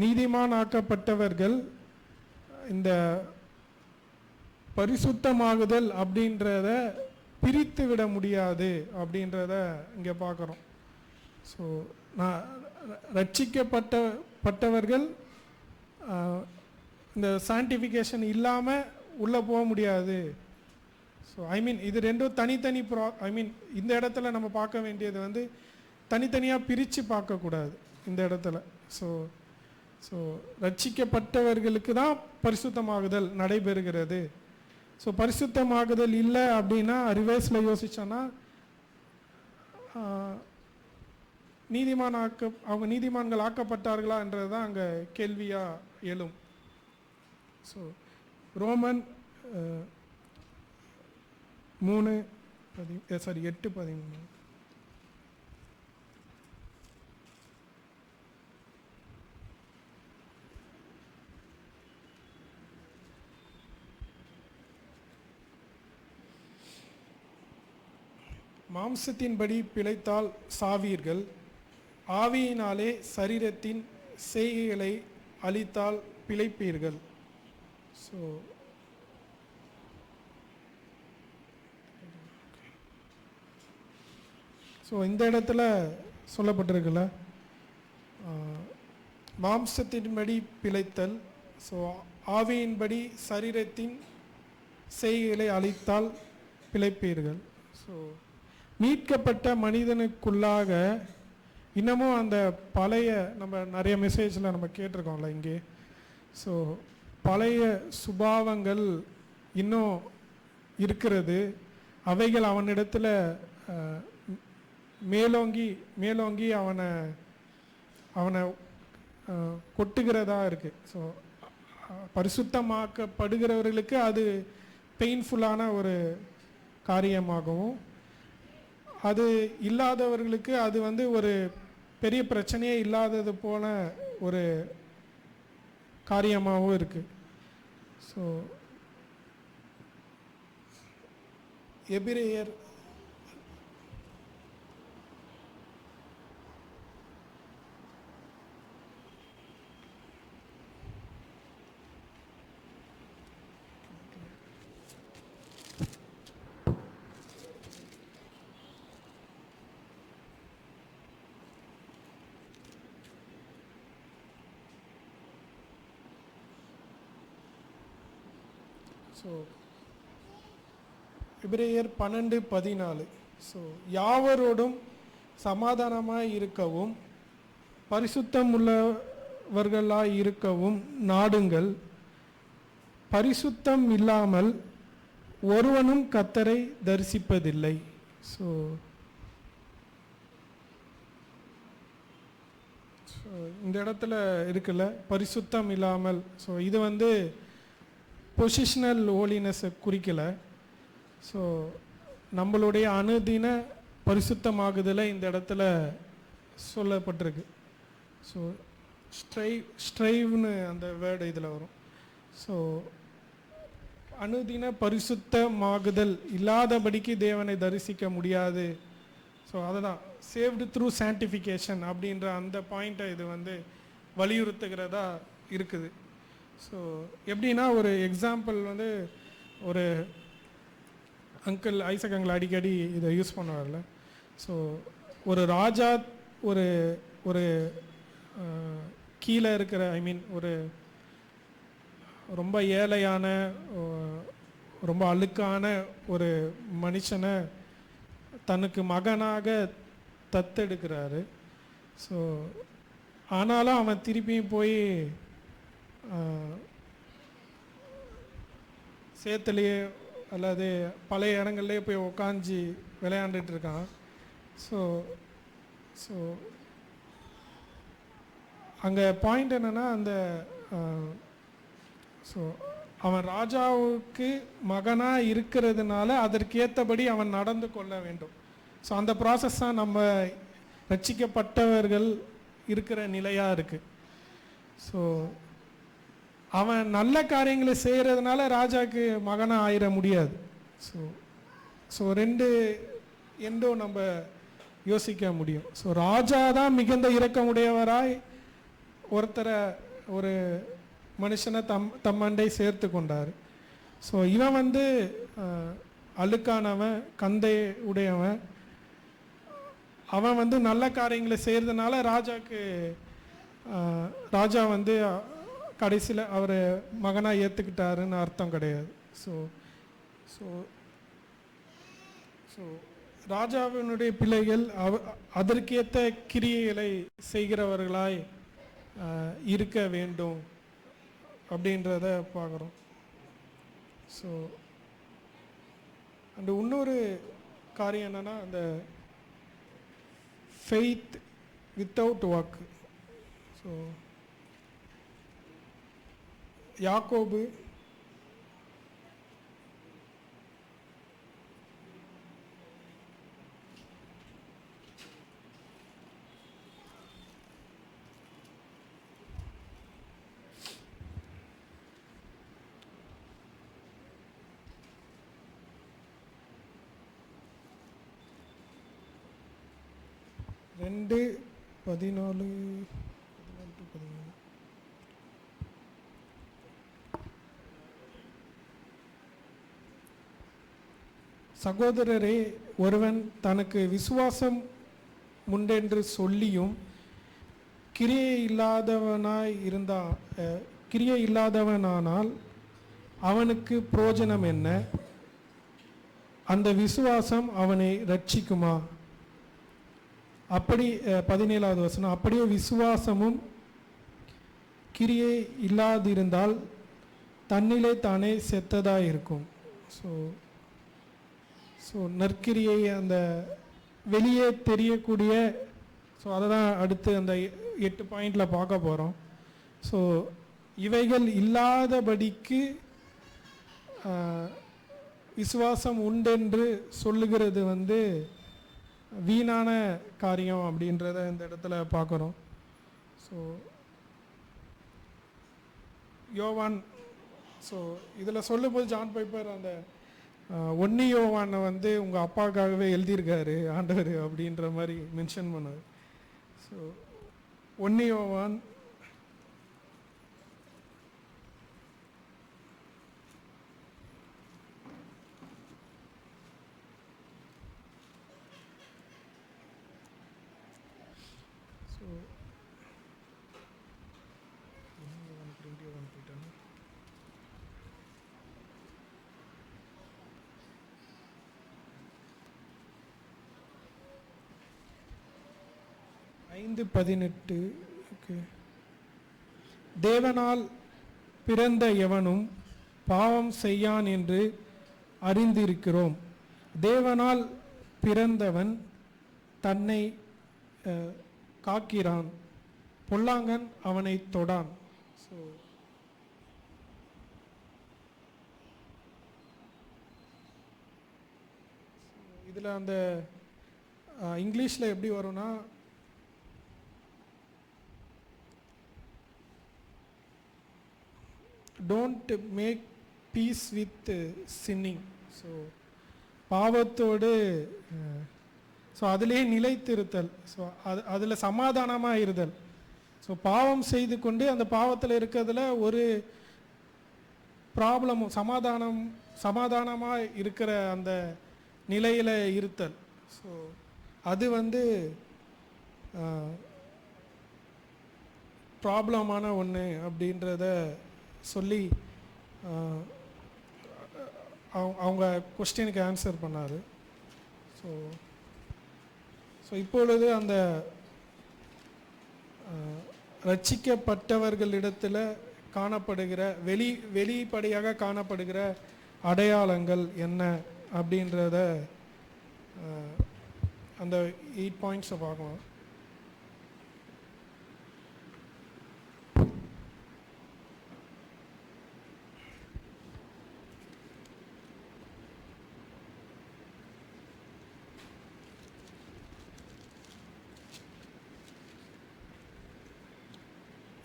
நீதிமானாக்கப்பட்டவர்கள் இந்த பரிசுத்தமாகுதல் அப்படின்றத பிரித்து விட முடியாது அப்படின்றத இங்கே பார்க்குறோம். ஸோ நான் ரட்சிக்கப்பட்டவர்கள் இந்த சான்டிஃபிகேஷன் இல்லாமல் உள்ளே போக முடியாது. ஸோ இது ரெண்டும் தனித்தனி இந்த இடத்துல நம்ம பார்க்க வேண்டியது வந்து தனித்தனியாக பிரித்து பார்க்கக்கூடாது இந்த இடத்துல. ஸோ ரட்சிக்கப்பட்டவர்களுக்கு தான் பரிசுத்தமாகுதல் நடைபெறுகிறது. ஸோ பரிசுத்தமாகுதல் இல்லை அப்படின்னா ரிவர்ஸில் யோசிச்சோன்னா அவங்க நீதிமான்கள் ஆக்கப்பட்டார்களா என்றது தான் அங்கே கேள்வியாக எழும். So Roman 8:13. மாம்சத்தின்படி பிழைத்தால் சாவீர்கள், ஆவியினாலே சரீரத்தின் செய்கைகளை அழித்தால் பிழைப்பீர்கள். ஸோ இந்த இடத்துல சொல்லப்பட்டிருக்குல்ல, மாம்சத்தின்படி பிழைத்தல், ஸோ ஆவியின்படி சரீரத்தின் செய்கைகளை அழித்தால் பிழைப்பீர்கள். ஸோ மீட்கப்பட்ட மனிதனுக்குள்ளாக இன்னமும் அந்த பழைய, நம்ம நிறைய மெசேஜில் நம்ம கேட்டிருக்கோம்ல இங்கே, ஸோ பழைய சுபாவங்கள் இன்னும் இருக்கிறது. அவைகள் அவனிடத்தில் மேலோங்கி அவனை கொட்டுகிறதா இருக்குது. ஸோ பரிசுத்தமாக்கப்படுகிறவர்களுக்கு அது பெயின்ஃபுல்லான ஒரு காரியமாகவும், அது இல்லாதவர்களுக்கு அது வந்து ஒரு பெரிய பிரச்சனையே இல்லாதது போல ஒரு காரியமாகவும் இருக்குது. ஸோ எபிரேயர் எபிரேயர் 12:14. ஸோ யாவரோடும் சமாதானமாய் இருக்கவும் பரிசுத்தம் உள்ளவர்களாய் இருக்கவும் நாடுங்கள், பரிசுத்தம் இல்லாமல் ஒருவனும் கர்த்தரை தரிசிப்பதில்லை. ஸோ இந்த இடத்துல இருக்குல்ல பரிசுத்தம் இல்லாமல், ஸோ இது வந்து பொசிஷனல் ஹோலினஸை குறிக்கலை. ஸோ நம்மளுடைய அனுதின பரிசுத்தமாகுதலை இந்த இடத்துல சொல்லப்பட்டிருக்கு. ஸோ ஸ்ட்ரைவ்னு அந்த வேர்டு இதில் வரும். ஸோ அனுதின பரிசுத்தமாகுதல் இல்லாதபடிக்கு தேவனை தரிசிக்க முடியாது. ஸோ அதுதான் சேவ்டு த்ரூ சான்டிஃபிகேஷன் அப்படின்ற அந்த பாயிண்ட்டை இது வந்து வலியுறுத்துகிறதா இருக்குது. ஸோ எப்படின்னா, ஒரு எக்ஸாம்பிள் வந்து ஒரு ஐசக் அங்கிள் அடிக்கடி இதை யூஸ் பண்ணுவார்ல. ஸோ ஒரு ராஜா ஒரு ஒரு கீழே இருக்கிற ஒரு ரொம்ப ஏழையான ரொம்ப அழுக்கான ஒரு மனுஷனை தனக்கு மகனாக தத்தெடுக்கிறாரு. ஸோ ஆனாலும் அவன் திருப்பியும் போய் சேத்துலேயே அல்லது பழைய இடங்கள்லேயே போய் உக்காஞ்சி விளையாண்டுட்டு இருக்கான். ஸோ ஸோ அங்கே பாயிண்ட் என்னென்னா, அந்த ஸோ அவன் ராஜாவுக்கு மகனாக இருக்கிறதுனால அதற்கேற்றபடி அவன் நடந்து கொள்ள வேண்டும். ஸோ அந்த ப்ராசஸ் தான் நம்ம ரட்சிக்கப்பட்டவர்கள் இருக்கிற நிலையாக இருக்குது. ஸோ அவன் நல்ல காரியங்களை செய்கிறதுனால ராஜாவுக்கு மகனாக ஆயிட முடியாது. ஸோ ஸோ ரெண்டு எண்டும் நம்ம யோசிக்க முடியும். ஸோ ராஜா தான் மிகுந்த இரக்கமுடையவராய் ஒருத்தரை, ஒரு மனுஷனை தம்மண்டை சேர்த்து கொண்டார். ஸோ இவன் வந்து அழுக்கானவன், கந்தை உடையவன். அவன் வந்து நல்ல காரியங்களை செய்கிறதுனால ராஜா வந்து கடைசியில் அவர் மகனாக ஏற்றுக்கிட்டாருன்னு அர்த்தம் கிடையாது. ஸோ ஸோ ஸோ ராஜாவினுடைய பிள்ளைகள் அதற்கேற்ற கிரியைகளை செய்கிறவர்களாய் இருக்க வேண்டும் அப்படின்றத பார்க்குறோம். ஸோ அந்த இன்னொரு காரியம் என்னென்னா, அந்த ஃபெய்த் வித்தவுட் ஒர்க். ஸோ யாக்கோபு ரெண்டு 14 சகோதரரே, ஒருவன் தனக்கு விசுவாசம் உண்டென்று சொல்லியும் கிரியை இல்லாதவனானால் அவனுக்கு பிரயோஜனம் என்ன? அந்த விசுவாசம் அவனை ரட்சிக்குமா? அப்படி 17வது வசனம், அப்படியே விசுவாசமும் கிரியை இல்லாதிருந்தால் தன்னிலே தானே செத்ததாக இருக்கும். ஸோ ஸோ நற்கிரியை அந்த வெளியே தெரியக்கூடிய, ஸோ அதை தான் அடுத்து அந்த 8 பாயிண்டில் பார்க்க போகிறோம். ஸோ இவைகள் இல்லாதபடிக்கு விசுவாசம் உண்டென்று சொல்லுகிறது வந்து வீணான காரியம் அப்படின்றத இந்த இடத்துல பார்க்குறோம். ஸோ யோவான், ஸோ இதில் சொல்லும்போது ஜான் பைப்பர் அந்த 1 யோவானை வந்து உங்கள் அப்பாவுக்காகவே எழுதியிருக்காரு ஆண்டவர் அப்படின்ற மாதிரி மென்ஷன் பண்ணார். ஸோ 1 யோவான் ஸோ 5:18. ஓகே. தேவனால் பிறந்த எவனும் பாவம் செய்யான் என்று அறிந்திருக்கிறோம். தேவனால் பிறந்தவன் தன்னை காக்கிறான், பொல்லாங்கன் அவனை தொடான். ஸோ இதில் அந்த இங்கிலீஷில் எப்படி வரும்னா, don't make peace with sinning. So பாவத்தோடு, ஸோ அதிலே நிலைத்திருத்தல், ஸோ அதில் சமாதானமாக இருதல். ஸோ பாவம் செய்து கொண்டு அந்த பாவத்தில் இருக்கிறதுல ஒரு ப்ராப்ளமும் சமாதானமாக இருக்கிற அந்த நிலையில் இருத்தல். ஸோ அது வந்து ப்ராப்ளமான ஒன்று அப்படின்றத சொல்லி அவங்க கொஸ்டினுக்கு ஆன்சர் பண்ணார். ஸோ ஸோ இப்பொழுது அந்த ரட்சிக்கப்பட்டவர்களிடத்தில் காணப்படுகிற வெளிப்படையாக காணப்படுகிற அடையாளங்கள் என்ன அப்படின்றத அந்த 8 பாயிண்ட்ஸை பார்க்கலாம்.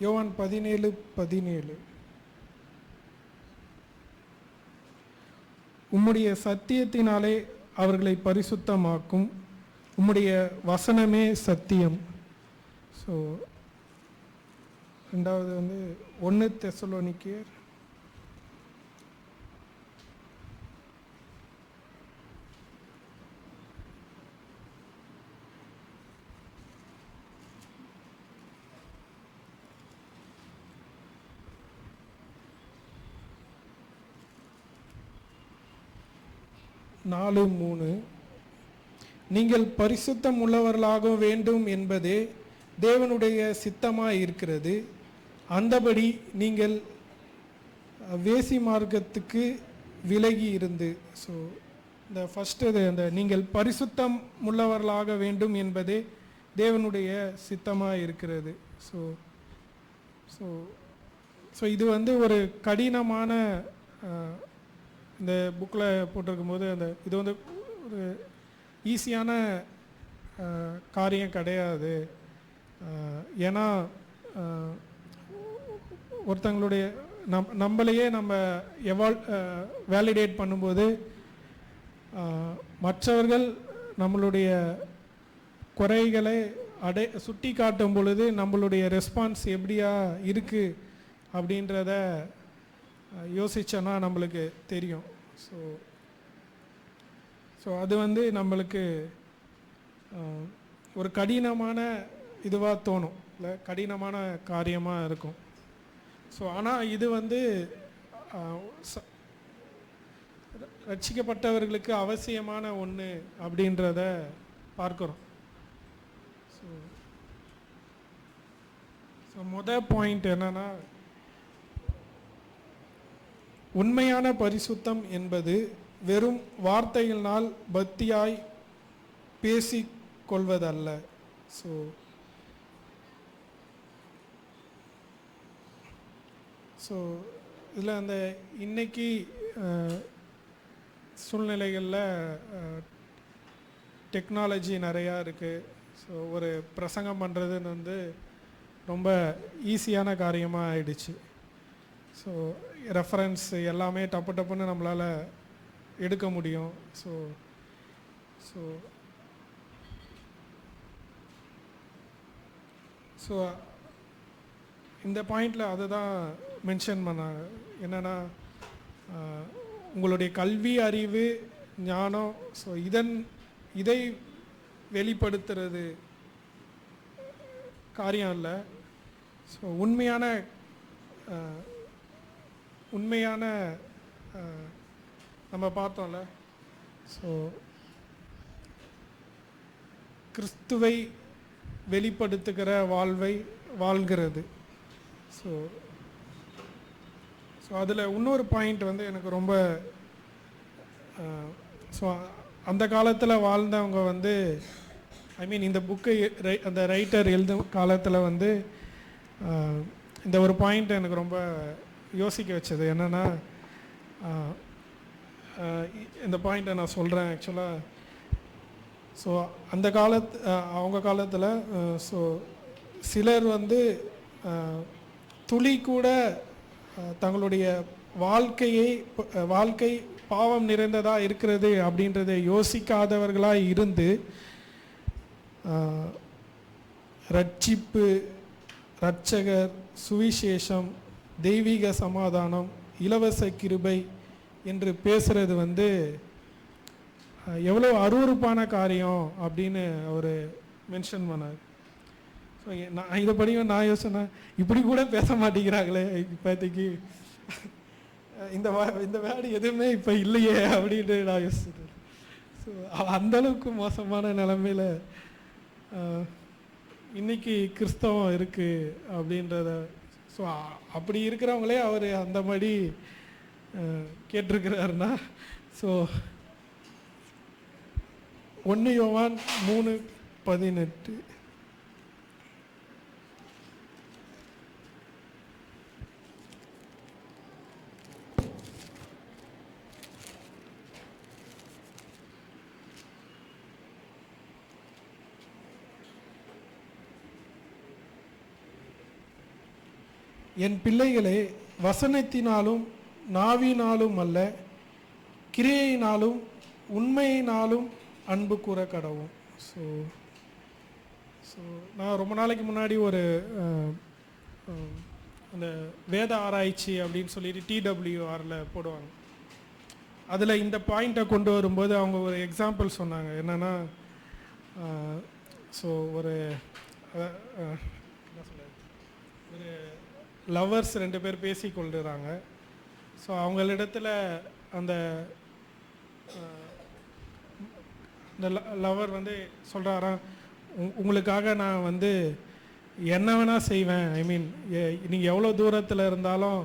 யோவான் 17:17 உம்முடைய சத்தியத்தினாலே அவர்களை பரிசுத்தமாக்கும், உம்முடைய வசனமே சத்தியம். ஸோ ரெண்டாவது 1 தெசலோனிக்கேயர் 4:3 நீங்கள் பரிசுத்தம் உள்ளவர்களாக வேண்டும் என்பதே தேவனுடைய சித்தமாக இருக்கிறது. அந்தபடி நீங்கள் வேசி மார்க்கத்துக்கு விலகி இருந்து. ஸோ இந்த ஃபஸ்ட்டு அந்த நீங்கள் பரிசுத்தம் உள்ளவர்களாக வேண்டும் என்பதே தேவனுடைய சித்தமாக இருக்கிறது. ஸோ ஸோ ஸோ இது ஒரு கடினமான இந்த புக்கில் போட்டிருக்கும்போது இது ஒரு ஈஸியான காரியம் கிடையாது. ஏன்னா ஒருத்தங்களுடைய நம்மளையே நம்ம வேலிடேட் பண்ணும்போது மற்றவர்கள் நம்மளுடைய குறைகளை சுட்டி காட்டும் பொழுது நம்மளுடைய ரெஸ்பான்ஸ் எப்படியா இருக்குது அப்படின்றத யோசிச்சோன்னா நம்மளுக்கு தெரியும். ஸோ அது நம்மளுக்கு ஒரு கடினமான இதுவாக தோணும், இல்லை கடினமான காரியமாக இருக்கும். ஸோ ஆனால் இது ரட்சிக்கப்பட்டவர்களுக்கு அவசியமான ஒன்று அப்படின்றத பார்க்குறோம். ஸோ மொதல் பாயிண்ட் என்னன்னா, உண்மையான பரிசுத்தம் என்பது வெறும் வார்த்தைகளினால் பக்தியாய் பேசிக்கொள்வதல்ல. ஸோ இதில் அந்த இன்னைக்கு சூழ்நிலைகளில் டெக்னாலஜி நிறையா இருக்குது. ஸோ ஒரு பிரசங்கம் பண்ணுறதுன்னு ரொம்ப ஈஸியான காரியமாக ஆயிடுச்சு. ஸோ ரெஃபரன்ஸ் எல்லாமே டப்புன்னு நம்மளால் எடுக்க முடியும். ஸோ ஸோ ஸோ இந்த பாயிண்டில் அதை தான் மென்ஷன் பண்ணாங்க. என்னென்னா உங்களுடைய கல்வி, அறிவு, ஞானம், ஸோ இதை வெளிப்படுத்துறது காரியம் இல்லை. ஸோ உண்மையான நம்ம பார்த்தோம்ல, ஸோ கிறிஸ்துவை வெளிப்படுத்துகிற வாழ்வை வாழ்கிறது. ஸோ அதில் இன்னொரு பாயிண்ட் எனக்கு ரொம்ப ஸோ அந்த காலத்தில் வாழ்ந்தவங்க இந்த புக்கை அந்த ரைட்டர் எழுதும் காலத்தில் இந்த ஒரு பாயிண்ட் எனக்கு ரொம்ப யோசிக்க வச்சது. என்னென்னா, இந்த பாயிண்ட்டை நான் சொல்கிறேன். ஆக்சுவலாக ஸோ அந்த அவங்க காலத்தில் ஸோ சிலர் துளி கூட தங்களுடைய வாழ்க்கை பாவம் நிறைந்ததாக இருக்கிறது அப்படின்றத யோசிக்காதவர்களாக இருந்து ரட்சிப்பு, இரட்சகர், சுவிசேஷம், தெய்வீக சமாதானம், இலவச கிருபை என்று பேசுகிறது எவ்வளோ அருவருப்பான காரியம் அப்படின்னு அவர் மென்ஷன் பண்ணார். ஸோ நான் இதை படிக்கும் நான் யோசனை, இப்படி கூட பேச மாட்டேங்கிறாங்களே இப்போதைக்கு, இந்த வேர்டு எதுவுமே இப்போ இல்லையே அப்படின்னு நான் யோசிச்சேன். ஸோ அந்தளவுக்கு மோசமான நிலைமையில் இன்னைக்கு கிறிஸ்தவம் இருக்குது அப்படின்றத. ஸோ அப்படி இருக்கிறவங்களே அவர் அந்த மாதிரி கேட்டிருக்கிறாருன்னா, ஸோ 1 யோவான் 3:18. என் பிள்ளைகளே, வசனத்தினாலும் நாவினாலும் அல்ல, கிரியையினாலும் உண்மையினாலும் அன்பு கூற கடவும். ஸோ ஸோ நான் ரொம்ப நாளைக்கு முன்னாடி ஒரு அந்த வேத ஆராய்ச்சி அப்படின்னு சொல்லிட்டு TWRல போடுவாங்க. அதில் இந்த பாயிண்ட்டை கொண்டு வரும்போது அவங்க ஒரு எக்ஸாம்பிள் சொன்னாங்க. என்னென்னா, ஸோ ஒரு என்ன சொல்ல, ஒரு லவ்வர்ஸ் 2 பேர் பேசி கொள்ளுறாங்க. ஸோ அவங்களிடத்தில் அந்த லவர் வந்து சொல்கிறாராம், உங்களுக்காக நான் வந்து என்ன வேணால் செய்வேன். ஐ மீன், நீங்கள் எவ்வளோ தூரத்தில் இருந்தாலும்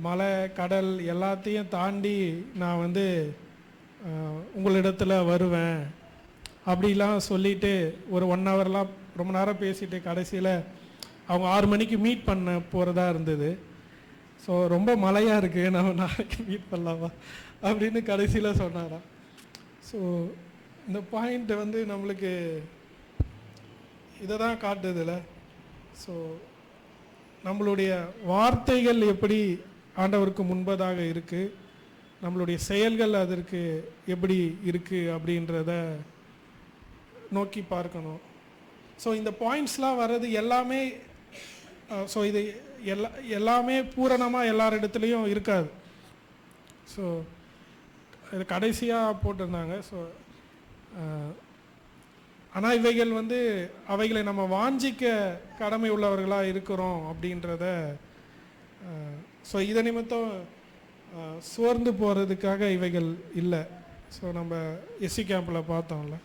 மலை கடல் எல்லாத்தையும் தாண்டி நான் வந்து உங்களிடத்தில் வருவேன் அப்படிலாம் சொல்லிவிட்டு ஒரு 1 ஹவர்லாம் ரொம்ப நேரம் பேசிட்டு கடைசியில் அவங்க 6 மணிக்கு மீட் பண்ண போகிறதா இருந்தது. ஸோ ரொம்ப மழையாக இருக்குது, நம்ம நாளைக்கு மீட் பண்ணலாமா அப்படின்னு கடைசியில் சொன்னாராம். ஸோ இந்த பாயிண்ட் வந்து நம்மளுக்கு இதை தான் காட்டுதில்ல. ஸோ நம்மளுடைய வார்த்தைகள் எப்படி ஆண்டவருக்கு முன்பதாக இருக்குது, நம்மளுடைய செயல்கள் அதற்கு எப்படி இருக்குது அப்படின்றத நோக்கி பார்க்கணும். ஸோ இந்த பாயிண்ட்ஸ்லாம் வர்றது எல்லாமே, ஸோ இது எல்லாமே பூரணமாக எல்லார் இடத்துலையும் இருக்காது. ஸோ இது கடைசியாக போட்டிருந்தாங்க. ஸோ ஆனால் இவைகள் வந்து அவைகளை நம்ம வாஞ்சிக்க கடமை உள்ளவர்களாக இருக்கிறோம் அப்படின்றத, ஸோ இதை நிமித்தம் சோர்ந்து போகிறதுக்காக இவைகள் இல்லை. ஸோ நம்ம எஸ்சி கேம்பில் பார்த்தோம்ல.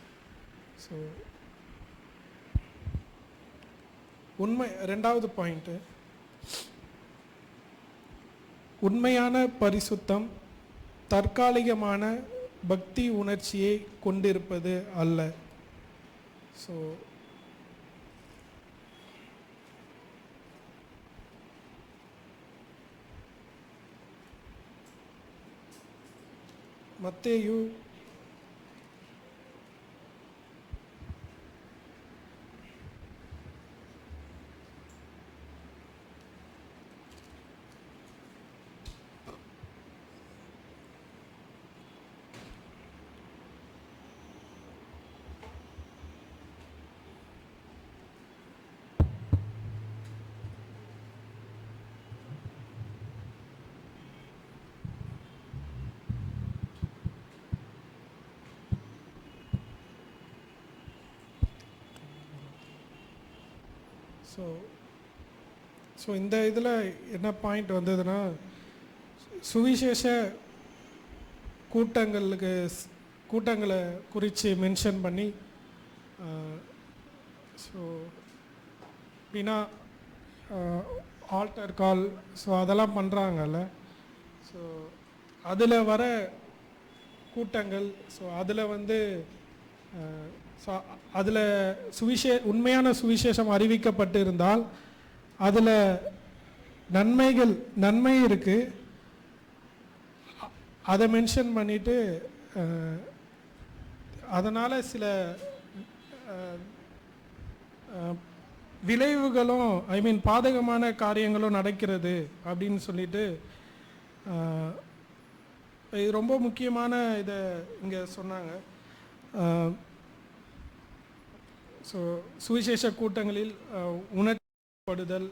ஸோ உண்மை 2வது பாயிண்ட்டு, உண்மையான பரிசுத்தம் தற்காலிகமான பக்தி உணர்ச்சியை கொண்டிருப்பது அல்ல. ஸோ மத்தேயு ஸோ இந்த இதில் என்ன பாயிண்ட் வந்ததுன்னா, சுவிசேஷ கூட்டங்களை குறித்து மென்ஷன் பண்ணி, ஸோ அப்படின்னா ஆல்டர் கால், ஸோ அதெல்லாம் பண்ணுறாங்கல்ல. ஸோ அதில் வர கூட்டங்கள், ஸோ அதில் வந்து ஸோ அதில் உண்மையான சுவிசேஷம் அறிவிக்கப்பட்டு இருந்தால் அதில் நன்மை இருக்குது. அதை மென்ஷன் பண்ணிவிட்டு அதனால் சில விளைவுகளும், ஐ மீன் பாதகமான காரியங்களும் நடக்கிறது அப்படின்னு சொல்லிட்டு, இது ரொம்ப முக்கியமான இதை இங்கே சொன்னாங்க. ஸோ சுவிசேஷ கூட்டங்களில் உணர்ச்சிப்படுதல்,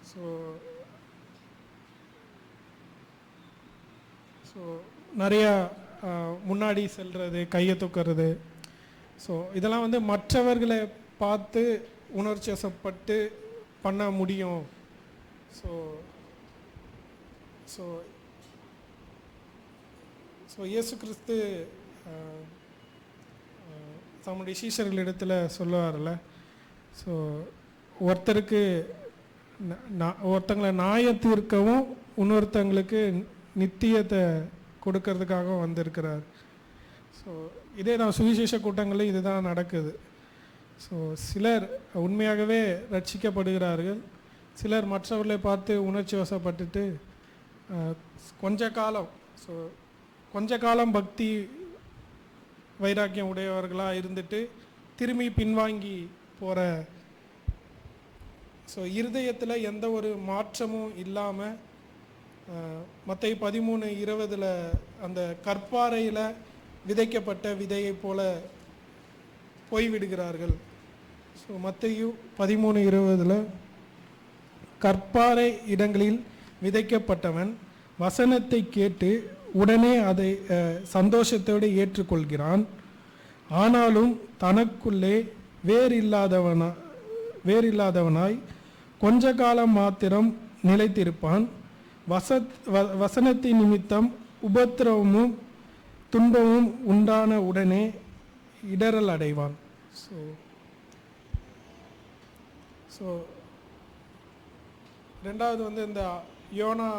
ஸோ ஸோ நிறையா முன்னாடி செல்வது, கையை தூக்கிறது, ஸோ இதெல்லாம் வந்து மற்றவர்களை பார்த்து உணர்ச்சி வசப்பட்டு பண்ண முடியும். ஸோ ஸோ ஸோ இயேசு கிறிஸ்து தம்முடைய சீஷர்களிடத்தில் சொல்லுவார்ல, ஸோ ஒருத்தருக்கு ஒருத்தங்களை நியாயம் தீர்க்கவும் இன்னொருத்தங்களுக்கு நித்தியத்தை கொடுக்கறதுக்காக வந்திருக்கிறார். ஸோ இதே தான் சுவிசேஷ கூட்டங்களில் இதுதான் நடக்குது. ஸோ சிலர் உண்மையாகவே ரட்சிக்கப்படுகிறார்கள், சிலர் மற்றவர்களை பார்த்து உணர்ச்சி வசப்பட்டுட்டு கொஞ்ச காலம் பக்தி வைராக்கியம் உடையவர்களாக இருந்துட்டு திரும்பி பின்வாங்கி போகிற, ஸோ இருதயத்தில் எந்த ஒரு மாற்றமும் இல்லாமல் மத்தேயு 13:20 அந்த கற்பாறையில் விதைக்கப்பட்ட விதையை போல போய்விடுகிறார்கள். ஸோ மத்தேயு 13:20 கற்பாறை இடங்களில் விதைக்கப்பட்டவன் வசனத்தை கேட்டு உடனே அதை சந்தோஷத்தோடு ஏற்றுக்கொள்கிறான். ஆனாலும் தனக்குள்ளே வேறில்லாதவனாய் கொஞ்ச காலம் மாத்திரம் நிலைத்திருப்பான். வசனத்தின் நிமித்தம் உபத்திரவமும் துன்பமும் உண்டான உடனே இடரல் அடைவான். ஸோ ரெண்டாவது இந்த யோனா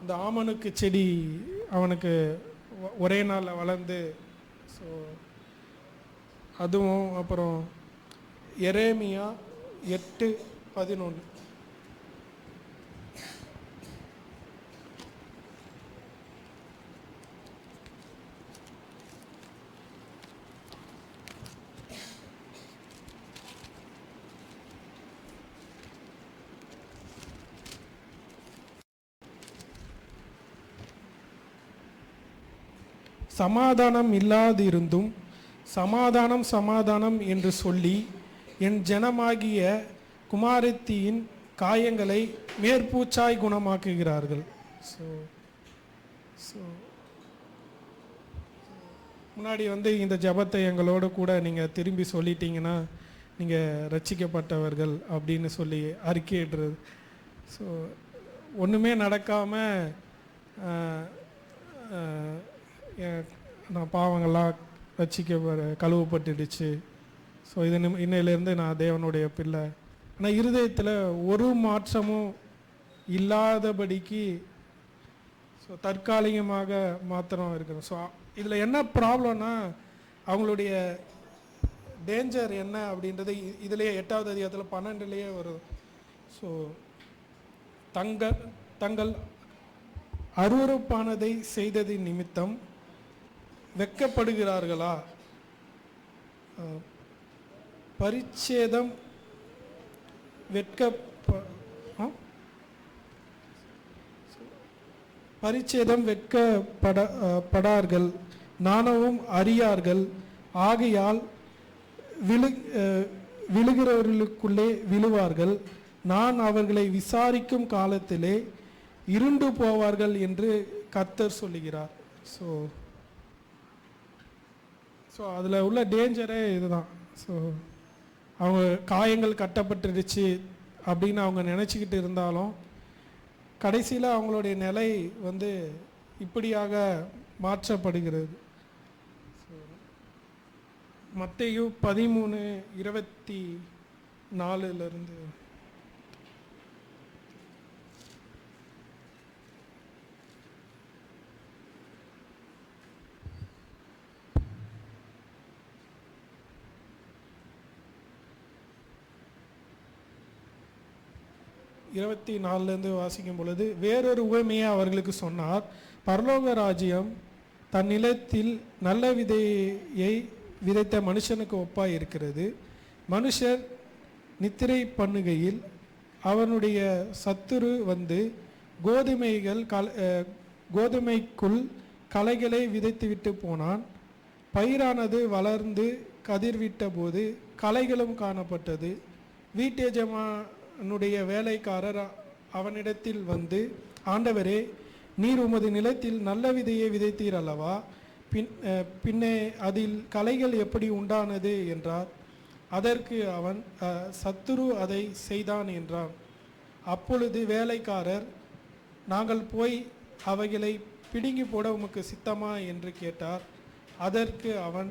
அந்த ஆமனுக்கு செடி அவனுக்கு ஒரே நாளில் வளர்ந்து, ஸோ அதுவும் அப்புறம் எரேமியா 8:11 சமாதானம் இல்லாதிருந்தும் சமாதானம் சமாதானம் என்று சொல்லி என் ஜனமாகிய குமாரத்தியின் காயங்களை மேற்பூச்சாய் குணமாக்குகிறார்கள். ஸோ முன்னாடி இந்த ஜபத்தை எங்களோட கூட நீங்கள் திரும்பி சொல்லிட்டீங்கன்னா நீங்கள் ரட்சிக்கப்பட்டவர்கள் அப்படின்னு சொல்லி அறிக்கையிடுறது. ஸோ ஒன்றுமே நடக்காமல் நான் பாவங்கள்லாம் கழுவப்பட்டுடுச்சு, ஸோ இன்னையிலேருந்து நான் தேவனுடைய பிள்ளை, ஆனால் இருதயத்தில் ஒரு மாற்றமும் இல்லாதபடிக்கு ஸோ தற்காலிகமாக மாத்திரம் இருக்கிறோம். ஸோ இதில் என்ன ப்ராப்ளம்னா அவங்களுடைய டேஞ்சர் என்ன அப்படின்றது இதுலேயே 8வது அதிகாரத்தில் 12 வரும். ஸோ தங்கள் அருவருப்பானதை செய்ததின் நிமித்தம் வெட்கப்படுகிறார்களா? பரிச்சேதம் வெட்கப்படார்கள், நாணவும் அறியார்கள். ஆகையால் விழுகிறவர்களுக்குள்ளே விழுவார்கள். நான் அவர்களை விசாரிக்கும் காலத்திலே இருண்டு போவார்கள் என்று கர்த்தர் சொல்லுகிறார். ஸோ அதில் உள்ள டேஞ்சரே இதுதான். ஸோ அவங்க காயங்கள் கட்டப்பட்டுருச்சு அப்படின்னு அவங்க நினச்சிக்கிட்டு இருந்தாலும் கடைசியில் அவங்களுடைய நிலை இப்படியாக மாற்றப்படுகிறது. மத்தேயு 13:24 24 வாசிக்கும் பொழுது, வேறொரு உவமையை அவர்களுக்கு சொன்னார். பரலோக ராஜ்யம் தன் நிலத்தில் நல்ல விதையை விதைத்த மனுஷனுக்கு ஒப்பாய் இருக்கிறது. மனுஷர் நித்திரை பண்ணுகையில் அவனுடைய சத்துரு கோதுமைக்குள் களைகளை விதைத்துவிட்டு போனான். பயிரானது வளர்ந்து கதிர்விட்ட போது களைகளும் காணப்பட்டது. வீட்டெஜமானுடைய வேலைக்காரர் அவனிடத்தில் ஆண்டவரே, நீர் உமது நிலத்தில் நல்ல விதையை விதைத்தீர் அல்லவா? பின்னே அதில் களைகள் எப்படி உண்டானது என்றார். அதற்கு அவன், சத்துரு அதை செய்தான் என்றான். அப்பொழுது வேலைக்காரர், நாங்கள் போய் அவைகளை பிடுங்கி போட உமக்கு சித்தமா என்று கேட்டார். அதற்கு அவன்,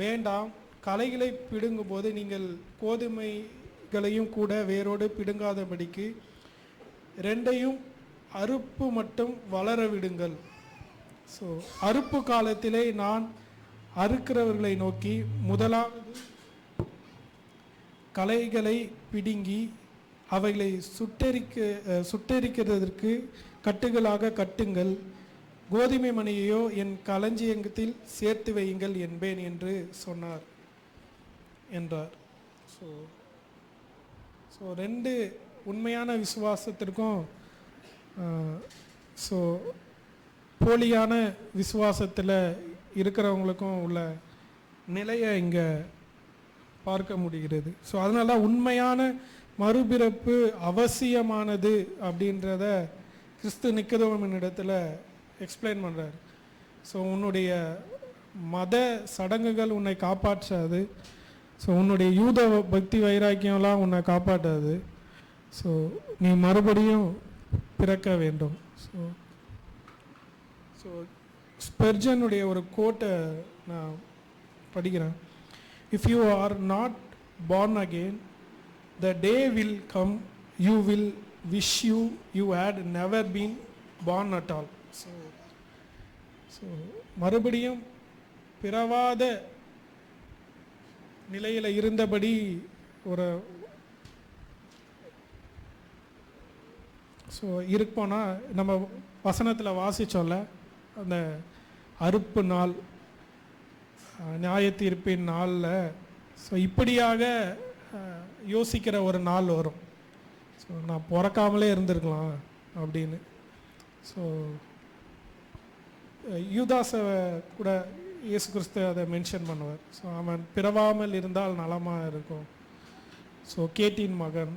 வேண்டாம், களைகளை பிடுங்கும்போது நீங்கள் கோதுமைகளையும் கூட வேரோடு பிடுங்காதபடிக்கு ரெண்டையும் அறுப்பு மட்டும் வளர விடுங்கள். ஸோ அறுப்பு காலத்திலே நான் அறுக்கிறவர்களை நோக்கி, முதலாவது களைகளை பிடுங்கி அவைகளை சுட்டெரிக்கிறதற்கு கட்டுகளாக கட்டுங்கள், கோதுமை மணியையோ என் களஞ்சியத்தில் சேர்த்து வையுங்கள் என்பேன் என்று சொன்னார் என்றார். ஸோ ரெண்டு உண்மையான விசுவாசத்திற்கும் ஸோ போலியான விசுவாசத்தில் இருக்கிறவங்களுக்கும் உள்ள நிலையை இங்கே பார்க்க முடிகிறது. ஸோ அதனால உண்மையான மறுபிறப்பு அவசியமானது அப்படின்றத கிறிஸ்து நிக்கதோமின் இடத்துல எக்ஸ்பிளைன் பண்ணுறார். ஸோ உன்னுடைய மத சடங்குகள் உன்னை காப்பாற்றாது. ஸோ உன்னுடைய யூத பக்தி வைராக்கியம்லாம் உன்னை காப்பாற்றாது. ஸோ நீ மறுபடியும் பிறக்க வேண்டும். ஸோ ஸ்பெர்ஜனுடைய ஒரு கோட்டை நான் படிக்கிறேன். If you are not born again, the day will come you will wish you had never been born at all. So மறுபடியும் பிறவாத நிலையில் இருந்தபடி ஒரு ஸோ இருப்போன்னா, நம்ம வசனத்தில் வாசிச்சோல்ல, அந்த அறுப்பு நாள், நியாய தீர்ப்பின் நாளில் ஸோ இப்படியாக யோசிக்கிற ஒரு நாள் வரும். ஸோ நான் பிறக்காமலே இருந்திருக்கலாம் அப்படின்னு. ஸோ யூதாஸை கூட இயேசு கிறிஸ்து அதை மென்ஷன் பண்ணுவார். ஸோ அவன் பிறவாமல் இருந்தால் நலமாக இருக்கும். ஸோ கேட்டின் மகன்.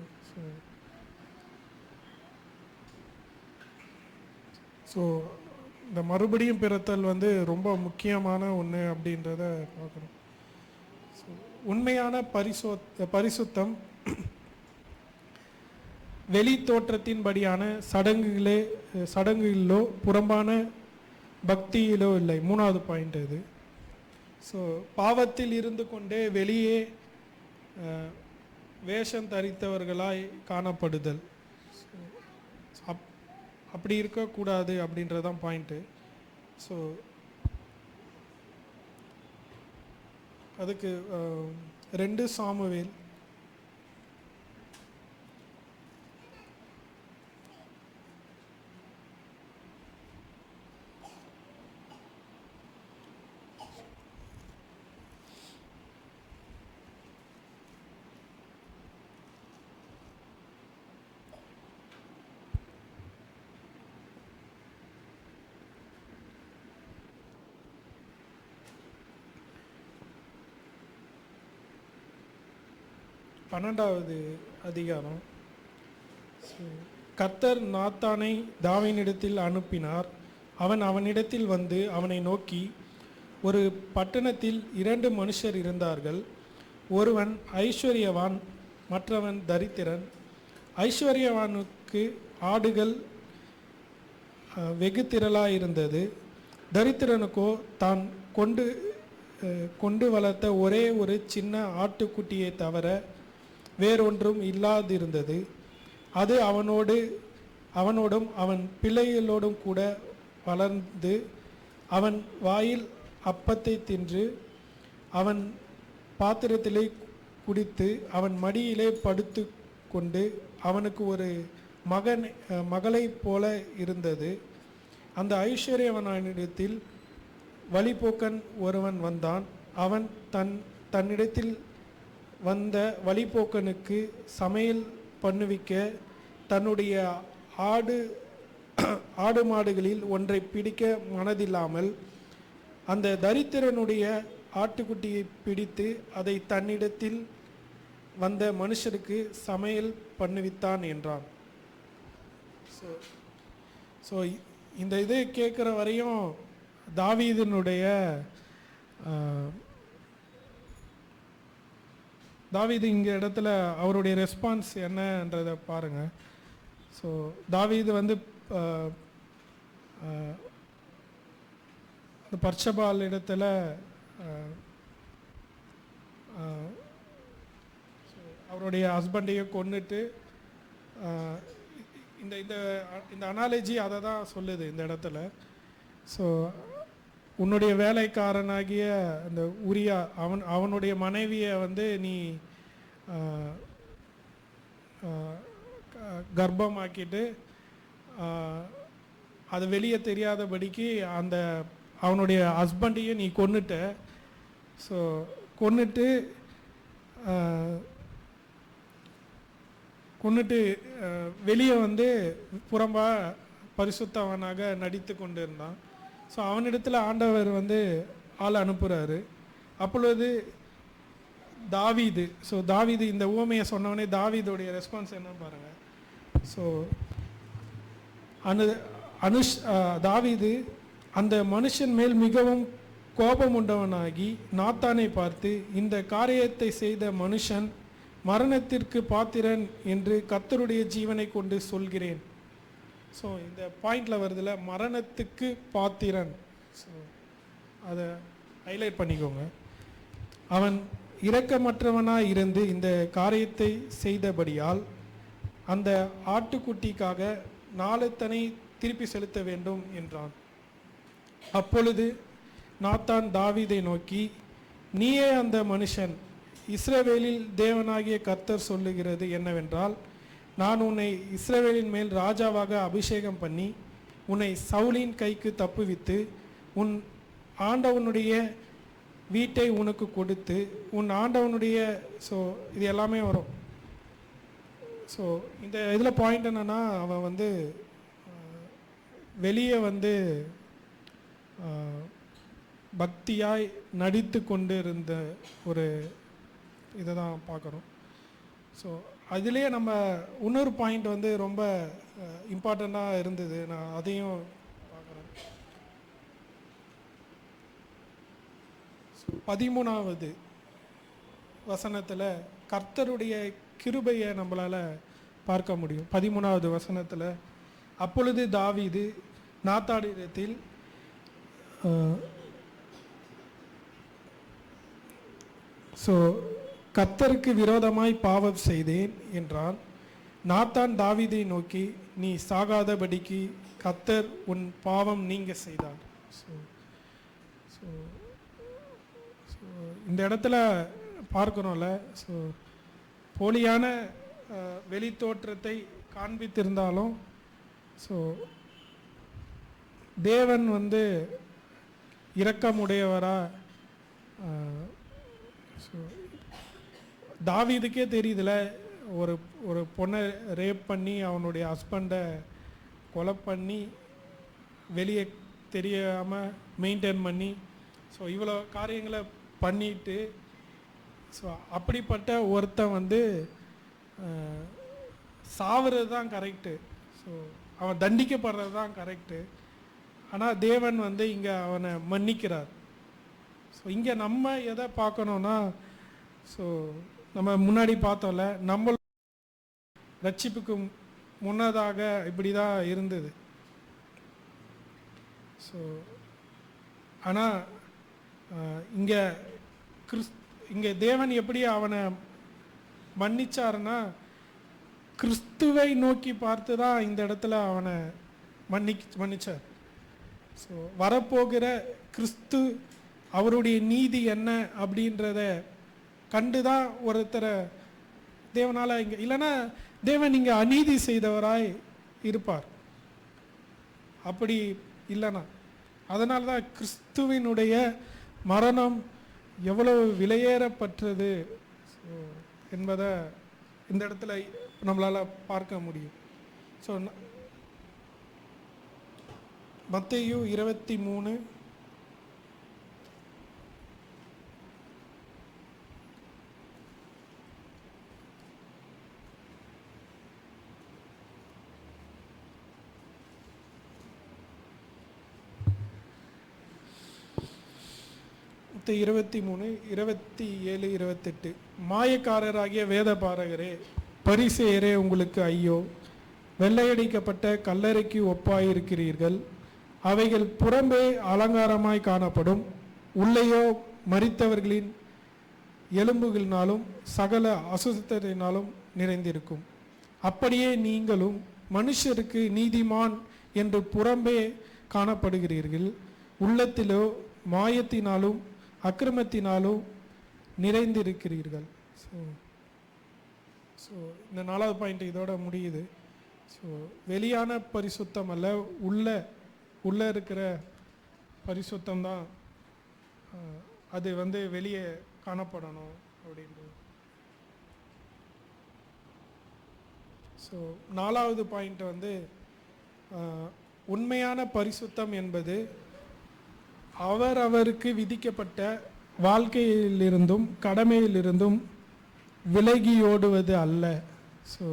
ஸோ இந்த மறுபடியும் பிறத்தல் ரொம்ப முக்கியமான ஒன்று அப்படின்றத பார்க்குறோம். ஸோ உண்மையான பரிசுத்தம் வெளி தோற்றத்தின்படியான சடங்குகளிலோ புறம்பான பக்தியிலோ இல்லை. மூணாவது பாயிண்ட் இது. ஸோ பாவத்தில் இருந்து கொண்டே வெளியே வேஷம் தரித்தவர்களாய் காணப்படுதல், அப்படி இருக்கக்கூடாது அப்படின்றதான் பாயிண்ட்டு. ஸோ அதுக்கு 2 சாமுவேல் 12வது அதிகாரம். கர்த்தர் நாத்தானை தாவீதினிடத்தில் அனுப்பினார். அவன் அவனிடத்தில் வந்து அவனை நோக்கி, ஒரு பட்டணத்தில் 2 மனுஷர் இருந்தார்கள். ஒருவன் ஐஸ்வர்யவான், மற்றவன் தரித்திரன். ஐஸ்வர்யவானுக்கு ஆடுகள் வெகு திரளாயிருந்தது. தரித்திரனுக்கோ தான் கொண்டு வளர்த்த ஒரே ஒரு சின்ன ஆட்டுக்குட்டியை தவிர வேறொன்றும் இல்லாதிருந்தது. அது அவனோடும் அவன் பிள்ளைகளோடும் கூட வளர்ந்து அவன் வாயில் அப்பத்தை தின்று அவன் பாத்திரத்திலே குடித்து அவன் மடியிலே படுத்து கொண்டு அவனுக்கு ஒரு மகளைப் போல இருந்தது. அந்த ஐஸ்வர்யவனிடத்தில் வழிபோக்கன் ஒருவன் வந்தான். அவன் தன்னிடத்தில் வந்த வழிபோக்கனுக்கு சமையல் பண்ணுவிக்க தன்னுடைய ஆடு மாடுகளில் ஒன்றை பிடிக்க மனதில்லாமல் அந்த தரித்திரனுடைய ஆட்டுக்குட்டியை பிடித்து அதை தன்னிடத்தில் வந்த மனுஷருக்கு சமையல் பண்ணுவித்தான் என்றான். ஸோ இந்த இது கேட்குற வரையும் தாவீது இங்கே இடத்துல அவருடைய ரெஸ்பான்ஸ் என்னன்றதை பாருங்கள். ஸோ தாவீது இந்த பர்சபால் இடத்துல அவருடைய ஹஸ்பண்டையும் கொன்னுட்டு, இந்த இந்த இந்த அனாலஜி அதை தான் சொல்லுது இந்த இடத்துல. ஸோ உன்னுடைய வேலைக்காரனாகிய அந்த உரியா அவனுடைய மனைவியை வந்து நீ கர்ப்பமாக்கிட்டு அது வெளியே தெரியாதபடிக்கு அந்த அவனுடைய ஹஸ்பண்டையும் நீ கொன்னுட்ட. ஸோ கொன்னுட்டு வெளியே வந்து புறம்பா பரிசுத்தவனாக நடித்து கொண்டு இருந்தான். ஸோ அவனிடத்தில் ஆண்டவர் வந்து ஆள் அனுப்புகிறாரு. அப்பொழுது தாவீது, ஸோ தாவீது இந்த ஊமையை சொன்னவனே தாவீதுடைய ரெஸ்பான்ஸ் என்ன பாருங்கள். ஸோ தாவீது அந்த மனுஷன் மேல் மிகவும் கோபம் உண்டவனாகி நாத்தானை பார்த்து, இந்த காரியத்தை செய்த மனுஷன் மரணத்திற்கு பாத்திரன் என்று கர்த்தருடைய ஜீவனை கொண்டு சொல்கிறேன். ஸோ இந்த பாயிண்டில் வருதுல, மரணத்துக்கு பாத்திரன். ஸோ அதை ஹைலைட் பண்ணிக்கோங்க. அவன் இரக்கமற்றவனாய் இருந்து இந்த காரியத்தை செய்தபடியால் அந்த ஆட்டுக்குட்டிக்காக நாளத்தனை திருப்பி செலுத்த வேண்டும் என்றான். அப்பொழுது நாத்தான் தாவீதை நோக்கி, நீயே அந்த மனுஷன். இஸ்ரவேலில் தேவனாகிய கர்த்தர் சொல்லுகிறது என்னவென்றால், நான் உன்னை இஸ்ரவேலின் மேல் ராஜாவாக அபிஷேகம் பண்ணி உன்னை சவுலின் கைக்கு தப்புவித்து உன் ஆண்டவனுடைய வீட்டை உனக்கு கொடுத்து உன் ஆண்டவனுடைய, ஸோ இது எல்லாமே வரும். ஸோ இந்த இதில் பாயிண்ட் என்னென்னா, அவன் வந்து வெளியே வந்து பக்தியாய் நடித்து கொண்டு இருந்த ஒரு இதை தான் பார்க்குறோம். ஸோ அதுலேயே நம்ம இன்னொரு பாயிண்ட் வந்து ரொம்ப இம்பார்ட்டண்ட்டாக இருந்தது, நான் அதையும் பார்க்குறேன். 13வது வசனத்தில் கர்த்தருடைய கிருபையை நம்மளால் பார்க்க முடியும். 13வது வசனத்தில், அப்பொழுது தாவீது நாத்தானிடத்தில் ஸோ கர்த்தருக்கு விரோதமாய் பாவம் செய்தேன் என்றான். நாத்தான் தாவீதை நோக்கி, நீ சாகாதபடிக்கு கர்த்தர் உன் பாவம் நீங்க செய்தார். ஸோ ஸோ ஸோ இந்த இடத்துல பார்க்கணும்ல, ஸோ போலியான வெளித்தோற்றத்தை காண்பித்திருந்தாலும், ஸோ தேவன் வந்து இரக்கமுடையவரா. ஸோ தாவீதுக்கே தெரியுதுல, ஒரு ஒரு பொண்ணை ரேப் பண்ணி அவனுடைய ஹஸ்பண்டை கொலை பண்ணி வெளியே தெரியாமல் மெயின்டைன் பண்ணி, ஸோ இவ்வளோ காரியங்களை பண்ணிட்டு, ஸோ அப்படிப்பட்ட ஒருத்தன் வந்து சாவுறது தான் கரெக்டு. ஸோ அவன் தண்டிக்கப்படுறது தான் கரெக்டு. ஆனால் தேவன் வந்து இங்கே அவனை மன்னிக்கிறார். ஸோ இங்கே நம்ம எதை பார்க்கணுன்னா, ஸோ நம்ம முன்னாடி பார்த்தோம்ல, நம்ம ரட்சிப்புக்கு முன்னதாக இப்படி தான் இருந்தது. ஸோ ஆனால் இங்கே தேவன் எப்படி அவனை மன்னிச்சாருன்னா, கிறிஸ்துவை நோக்கி பார்த்து தான் இந்த இடத்துல அவனை மன்னிச்சார். ஸோ வரப்போகிற கிறிஸ்து அவருடைய நீதி என்ன அப்படின்றத கண்டு தான் ஒருத்தரை தேவனால் இங்கே, இல்லைன்னா தேவன் இங்கே அநீதி செய்தவராய் இருப்பார். அப்படி இல்லைனா, அதனால தான் கிறிஸ்துவினுடைய மரணம் எவ்வளவு விலையேறப்பட்டது என்பதை இந்த இடத்துல நம்மளால் பார்க்க முடியும். ஸோ மத்தேயு 23 27, 28. மாயக்காரராகிய வேத பாரகரே, பரிசேயரே, உங்களுக்கு ஐயோ! வெள்ளையடிக்கப்பட்ட கல்லறைக்கு ஒப்பாயிருக்கிறீர்கள். அவைகள் புறம்பே அலங்காரமாய் காணப்படும், உள்ளேயோ மரித்தவர்களின் எலும்புகளினாலும் சகல அசுத்தத்தினாலும் நிறைந்திருக்கும். அப்படியே நீங்களும் மனுஷருக்கு நீதிமான் என்று புறம்பே காணப்படுகிறீர்கள், உள்ளத்திலோ மாயத்தினாலும் அக்கிரமத்தினாலும் நிறைந்திருக்கிறீர்கள். ஸோ இந்த 4வது பாயிண்ட் இதோட முடியுது. ஸோ வெளியான பரிசுத்தம் அல்ல, உள்ளே இருக்கிற பரிசுத்தம் தான் அது வெளியே காணப்படணும் அப்படின்றது. ஸோ 4வது பாயிண்ட் உண்மையான பரிசுத்தம் என்பது அவருக்கு விதிக்கப்பட்ட வாழ்க்கையிலிருந்தும் கடமையிலிருந்தும் விலகியோடுவது அல்ல. ஸோ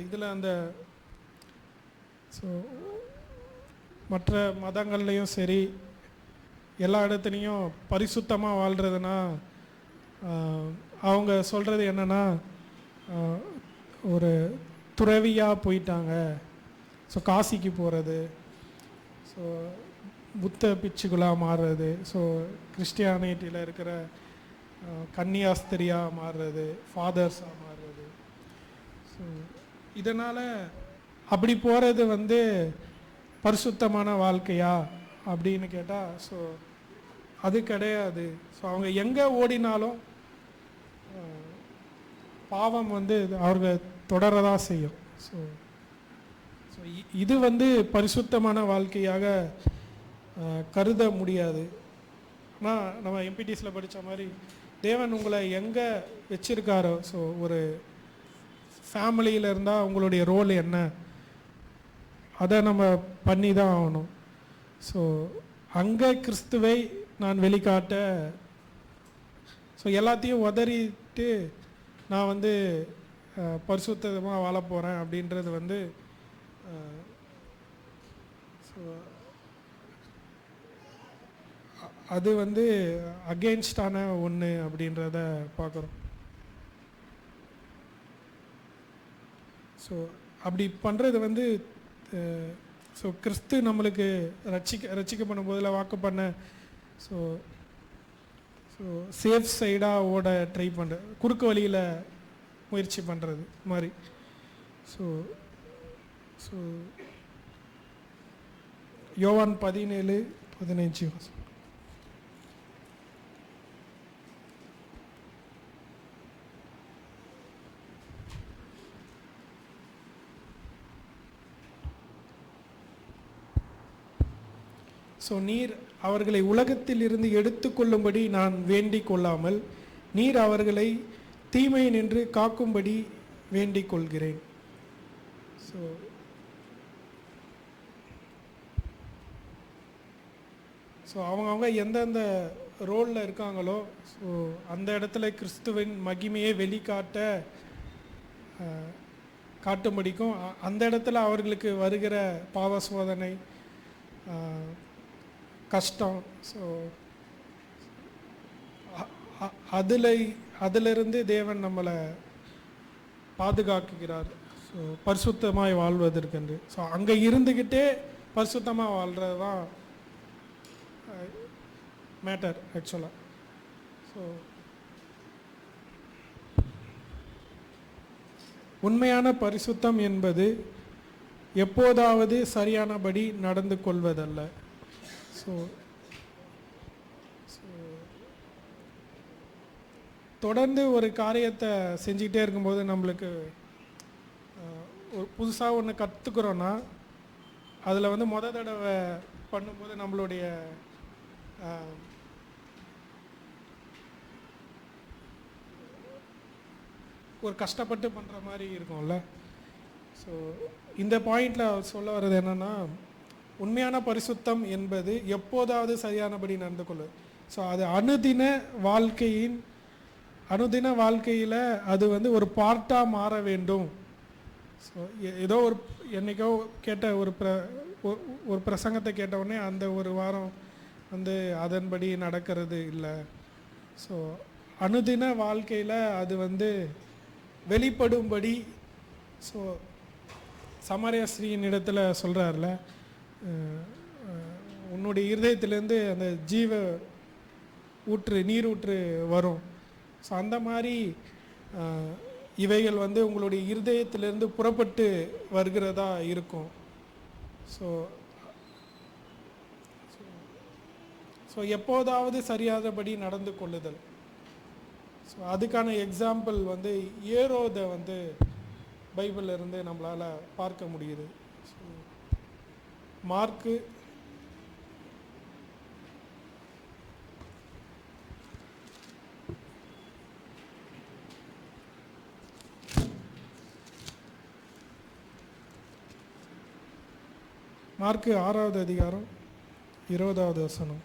இதில் மற்ற மதங்கள்லேயும் சரி எல்லா இடத்துலையும் பரிசுத்தமாக வாழ்கிறதுனா அவங்க சொல்கிறது என்னென்னா, ஒரு துறவியாக போயிட்டாங்க, ஸோ காசிக்கு போகிறது, ஸோ புத்த பிச்சுகளாக மாறுறது, ஸோ கிறிஸ்டியானிட்டியில் இருக்கிற கன்னியாஸ்திரியாக மாறுறது, ஃபாதர்ஸாக மாறுறது. ஸோ இதனால் அப்படி போகிறது பரிசுத்தமான வாழ்க்கையா அப்படின்னு கேட்டால், ஸோ அது கிடையாது. ஸோ அவங்க எங்கே ஓடினாலும் பாவம் அவர்கள் தொடரதான் செய்யும். ஸோ இது பரிசுத்தமான வாழ்க்கையாக கருத முடியாது. ஆனால் நம்ம எம்பிடிஸில் படித்த மாதிரி தேவன் உங்களை எங்கே வச்சிருக்காரோ, ஸோ ஒரு ஃபேமிலியில் இருந்தால் உங்களுடைய ரோல் என்ன, அதை நம்ம பண்ணி தான் ஆகணும். ஸோ அங்கே கிறிஸ்துவை நான் வெளிக்காட்ட, ஸோ எல்லாத்தையும் உதறிட்டு நான் பரிசுத்தமாக வாழ போகிறேன் அப்படின்றது ஸோ அது அகெயின்ஸ்டான ஒன்று அப்படின்றத பார்க்குறோம். ஸோ அப்படி பண்ணுறது ஸோ கிறிஸ்து நம்மளுக்கு ரட்சிக்கப்படும் போதில் வாக்கு பண்ண, ஸோ சேஃப் சைடாக ஓட ட்ரை பண்ணுற, குறுக்கு வழியில் முயற்சி பண்ணுறது மாதிரி. ஸோ யோவான் 17:15. ஸோ நீர் அவர்களை உலகத்தில் இருந்து எடுத்துக்கொள்ளும்படி நான் வேண்டிக் கொள்ளாமல் நீர் அவர்களை தீமை நின்று காக்கும்படி வேண்டிக் கொள்கிறேன். ஸோ அவங்கவுங்க எந்தெந்த ரோலில் இருக்காங்களோ, ஸோ அந்த இடத்துல கிறிஸ்துவின் மகிமையை காட்டும்படிக்கும் அந்த இடத்துல அவர்களுக்கு வருகிற பாவ சோதனை, கஷ்டம், ஸோ அதிலிருந்து தேவன் நம்மளை பாதுகாக்கிறார். ஸோ பரிசுத்தமாய் வாழ்வதற்கென்று. ஸோ அங்கே இருந்துக்கிட்டே பரிசுத்தமாக வாழ்கிறது தான் மேட்டர் ஆக்சுவலாக. ஸோ உண்மையான பரிசுத்தம் என்பது எப்போதாவது சரியானபடி நடந்து கொள்வதல்ல. ஸோ தொடர்ந்து ஒரு காரியத்தை செஞ்சுக்கிட்டே இருக்கும்போது நம்மளுக்கு ஒரு புதுசாக ஒன்று கற்றுக்குறோன்னா அதில் மொதல் தடவை பண்ணும்போது நம்மளுடைய ஒரு கஷ்டப்பட்டு பண்ணுற மாதிரி இருக்கும்ல. ஸோ இந்த பாயிண்டில் சொல்ல வர்றது என்னென்னா, உண்மையான பரிசுத்தம் என்பது எப்போதாவது சரியானபடி நடந்து கொள்ளும். ஸோ அது அனுதின வாழ்க்கையில் அது ஒரு பார்ட்டாக மாற வேண்டும். ஸோ ஏதோ என்றைக்கோ கேட்ட ஒரு பிரசங்கத்தை கேட்டவுடனே அந்த ஒரு வாரம் அதன்படி நடக்கிறது இல்லை. ஸோ அனுதின வாழ்க்கையில் அது வெளிப்படும்படி, ஸோ சமாரியா ஸ்ரீயின் இடத்துல சொல்கிறார்ல, உன்னுடைய இருதயத்திலேருந்து அந்த ஜீவ ஊற்று நீர் ஊற்று வரும். ஸோ அந்த மாதிரி இவைகள் வந்து உங்களுடைய இருதயத்திலிருந்து புறப்பட்டு வருகிறதா இருக்கும். ஸோ ஸோ எப்போதாவது சரியாதபடி நடந்து கொள்ளுதல். ஸோ அதுக்கான எக்ஸாம்பிள் வந்து ஏரோதை வந்து பைபிளில் இருந்து நம்மளால் பார்க்க முடியுது. ஸோ மார்க்கு மார்க்கு 6வது அதிகாரம் 20வது வசனம்.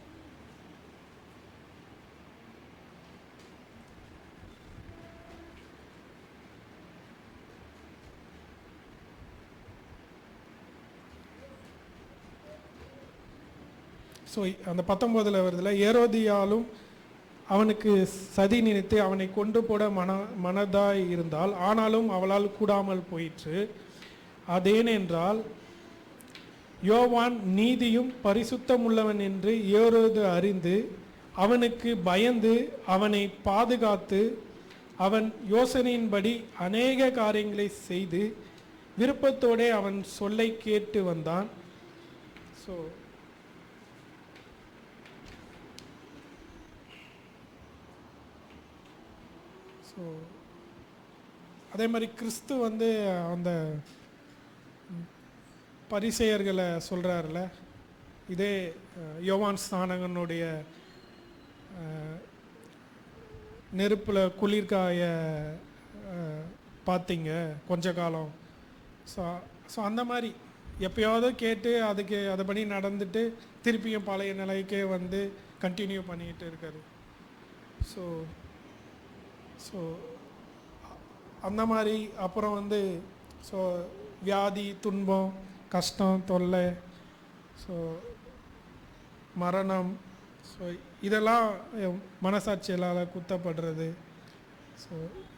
ஸோ அந்த 19 வருதுல, ஏரோதியாலும் அவனுக்கு சதி நினைத்து அவனை கொண்டு போட மனதாய் இருந்தால், ஆனாலும் அவளால் கூடாமல் போயிற்று. அதேனென்றால் யோவான் நீதியும் பரிசுத்தமுள்ளவன் என்று ஏரோது அறிந்து அவனுக்கு பயந்து அவனை பாதுகாத்து அவன் யோசனையின்படி அநேக காரியங்களை செய்து விருப்பத்தோடு அவன் சொல்லை கேட்டு வந்தான். ஸோ ஸோ அதே மாதிரி கிறிஸ்து வந்து அந்த பரிசேயர்களை சொல்கிறார்ல, இதே யோவான் ஸ்நானகனுடைய நெருப்பில் குளிர்காய பார்த்தீங்க கொஞ்ச காலம். ஸோ அந்த மாதிரி எப்பயாவது கேட்டு அதுக்கு அதைப்படி நடந்துட்டு திருப்பியும் பழைய நிலைக்கே வந்து கண்டினியூ பண்ணிக்கிட்டு இருக்காரு. ஸோ ஸோ அந்த மாதிரி அப்புறம் வந்து ஸோ வியாதி, துன்பம், கஷ்டம், தொல்லை, ஸோ மரணம், ஸோ இதெல்லாம் மனசாட்சியால் குத்தப்படுறது. ஸோ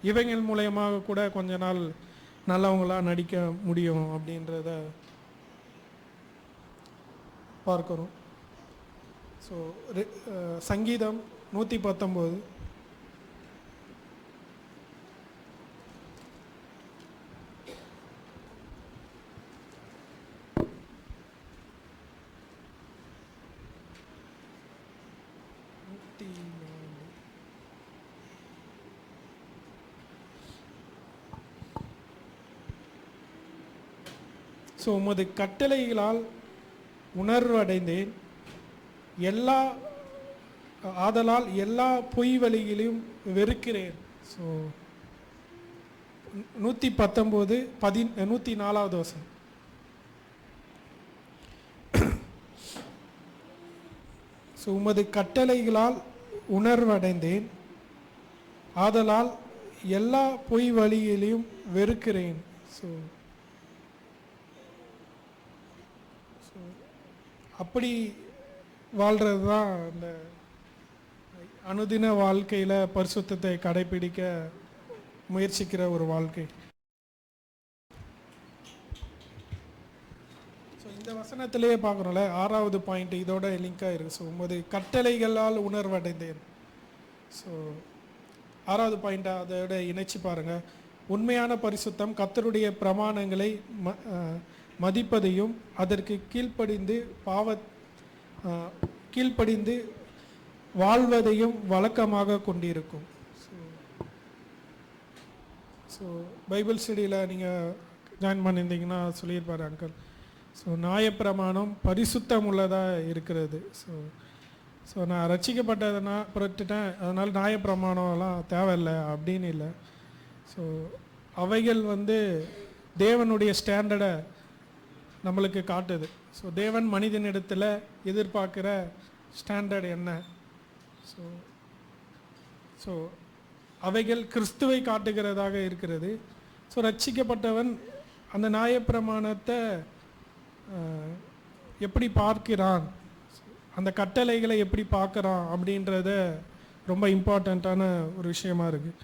இவைகள் மூலயமாக கூட கொஞ்ச நாள் நல்லவங்களாக நடிக்க முடியும் அப்படின்றத பார்க்குறோம். ஸோ சங்கீதம் 119. ஸோ உமது கட்டளைகளால் உணர்வு அடைந்தேன், ஆதலால் எல்லா பொய் வழிகளையும் வெறுக்கிறேன். ஸோ 119 104வது வசனம். ஸோ உமது கட்டளைகளால் உணர்வு அடைந்தேன், ஆதலால் எல்லா பொய் வழிகளையும் வெறுக்கிறேன். ஸோ அப்படி வாழ்கிறது தான் அந்த அனுதின வாழ்க்கையில் பரிசுத்தத்தை கடைபிடிக்க முயற்சிக்கிற ஒரு வாழ்க்கை. ஸோ இந்த வசனத்திலேயே பார்க்குறோம்ல, 6வது பாயிண்ட் இதோட லிங்காக இருக்குது. ஸோ உமது கட்டளைகளால் உணர்வடைந்தேன். ஸோ 6வது பாயிண்ட்டை அதோட இணைச்சி பாருங்கள். உண்மையான பரிசுத்தம் கர்த்தருடைய பிரமாணங்களை மதிப்பதையும் அதற்கு கீழ்ப்படிந்து வாழ்வதையும் வழக்கமாக கொண்டிருக்கும். ஸோ பைபிள் ஸ்டடியில் நீங்கள் ஜாயின் பண்ணியிருந்தீங்கன்னா சொல்லியிருப்பார் அங்கிள். ஸோ நியாயப்பிரமாணம் பரிசுத்தம் உள்ளதாக இருக்கிறது. ஸோ நான் ரட்சிக்கப்பட்டதுனா புரட்டுட்டேன், அதனால் நியாயப்பிரமாணம்லாம் தேவையில்லை அப்படின்னு இல்லை. ஸோ அவைகள் வந்து தேவனுடைய ஸ்டாண்டர்டை நம்மளுக்கு காட்டுது. ஸோ தேவன் மனிதனிடத்தில் எதிர்பார்க்குற ஸ்டாண்டர்ட் என்ன? ஸோ அவைகள் கிறிஸ்துவை காட்டுகிறதாக இருக்கிறது. ஸோ ரட்சிக்கப்பட்டவன் அந்த நியாயப்பிரமாணத்தை எப்படி பார்க்கிறான், அந்த கட்டளைகளை எப்படி பார்க்குறான் அப்படின்றத ரொம்ப இம்பார்ட்டண்ட்டான ஒரு விஷயமா இருக்குது.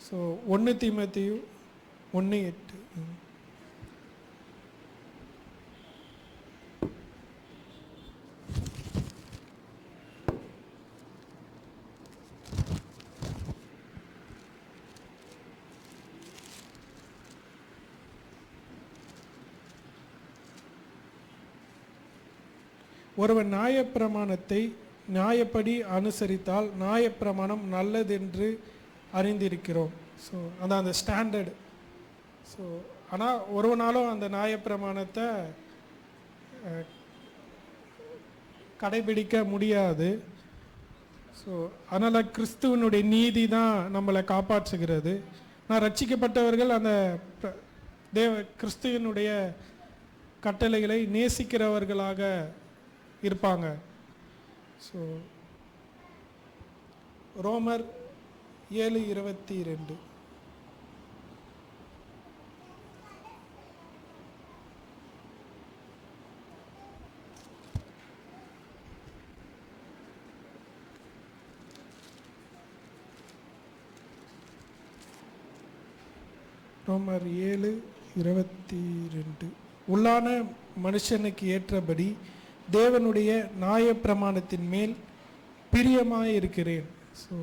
ஸோ 1 தீமோத்தேயு 1:8. ஒருவன் நியாயப்பிரமாணத்தை நியாயப்படி அனுசரித்தால் நியாயப்பிரமாணம் நல்லதென்று அறிந்திருக்கிறோம். ஸோ அந்த ஸ்டாண்டர்டு. ஸோ ஆனால் ஒருவனாலும் அந்த நியாயப்பிரமாணத்தை கடைபிடிக்க முடியாது. ஸோ அதனால் கிறிஸ்துவனுடைய நீதி தான் நம்மளை காப்பாற்றுகிறது. நான் ரட்சிக்கப்பட்டவர்கள் அந்த கிறிஸ்துவனுடைய கட்டளைகளை நேசிக்கிறவர்களாக இருப்பாங்க. ஸோ ரோமர் 7:22. ரோமர் 7:22. உள்ளான மனுஷனுக்கு ஏற்றபடி தேவனுடைய நியாயப்பிரமாணத்தின் மேல் பிரியமாய் இருக்கிறேன். ஸோ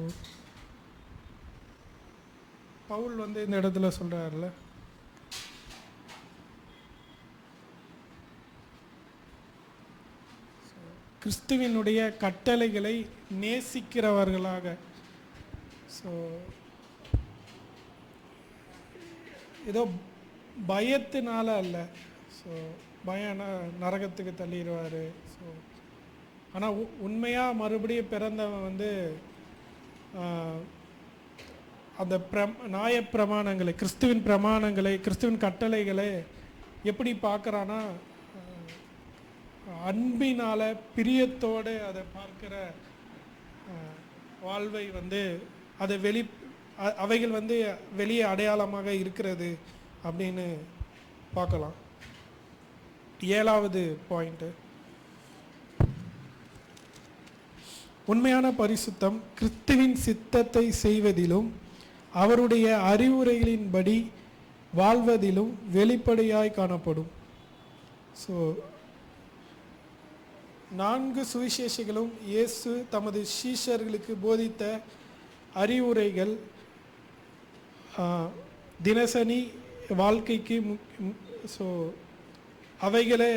பவுல் இந்த இடத்துல சொல்றாருல, கிறிஸ்துவினுடைய கட்டளைகளை நேசிக்கிறவர்களாக. ஸோ ஏதோ பயத்தினால அல்ல. ஸோ பயம்னா நரகத்துக்கு தள்ளிடுவார். ஸோ ஆனால் உண்மையாக மறுபடியும் பிறந்தவன் அந்த நியாயப்பிரமாணங்களை, கிறிஸ்துவின் பிரமாணங்களை, கிறிஸ்துவின் கட்டளைகளை எப்படி பார்க்குறான்னா, அன்பினால் பிரியத்தோடு அதை பார்க்குற வாழ்வை அதை அவைகள் வெளியே அடையாளமாக இருக்கிறது அப்படின்னு பார்க்கலாம். 7வது பாயிண்ட்டு, உண்மையான பரிசுத்தம் கிறிஸ்துவின் சித்தத்தை செய்வதிலும் அவருடைய அறிவுரைகளின்படி வாழ்வதிலும் வெளிப்படையாய் காணப்படும். ஸோ 4 சுவிசேஷங்களும் இயேசு தமது சீஷர்களுக்கு போதித்த அறிவுரைகள் தினசரி வாழ்க்கைக்கு ஸோ அவைகளே,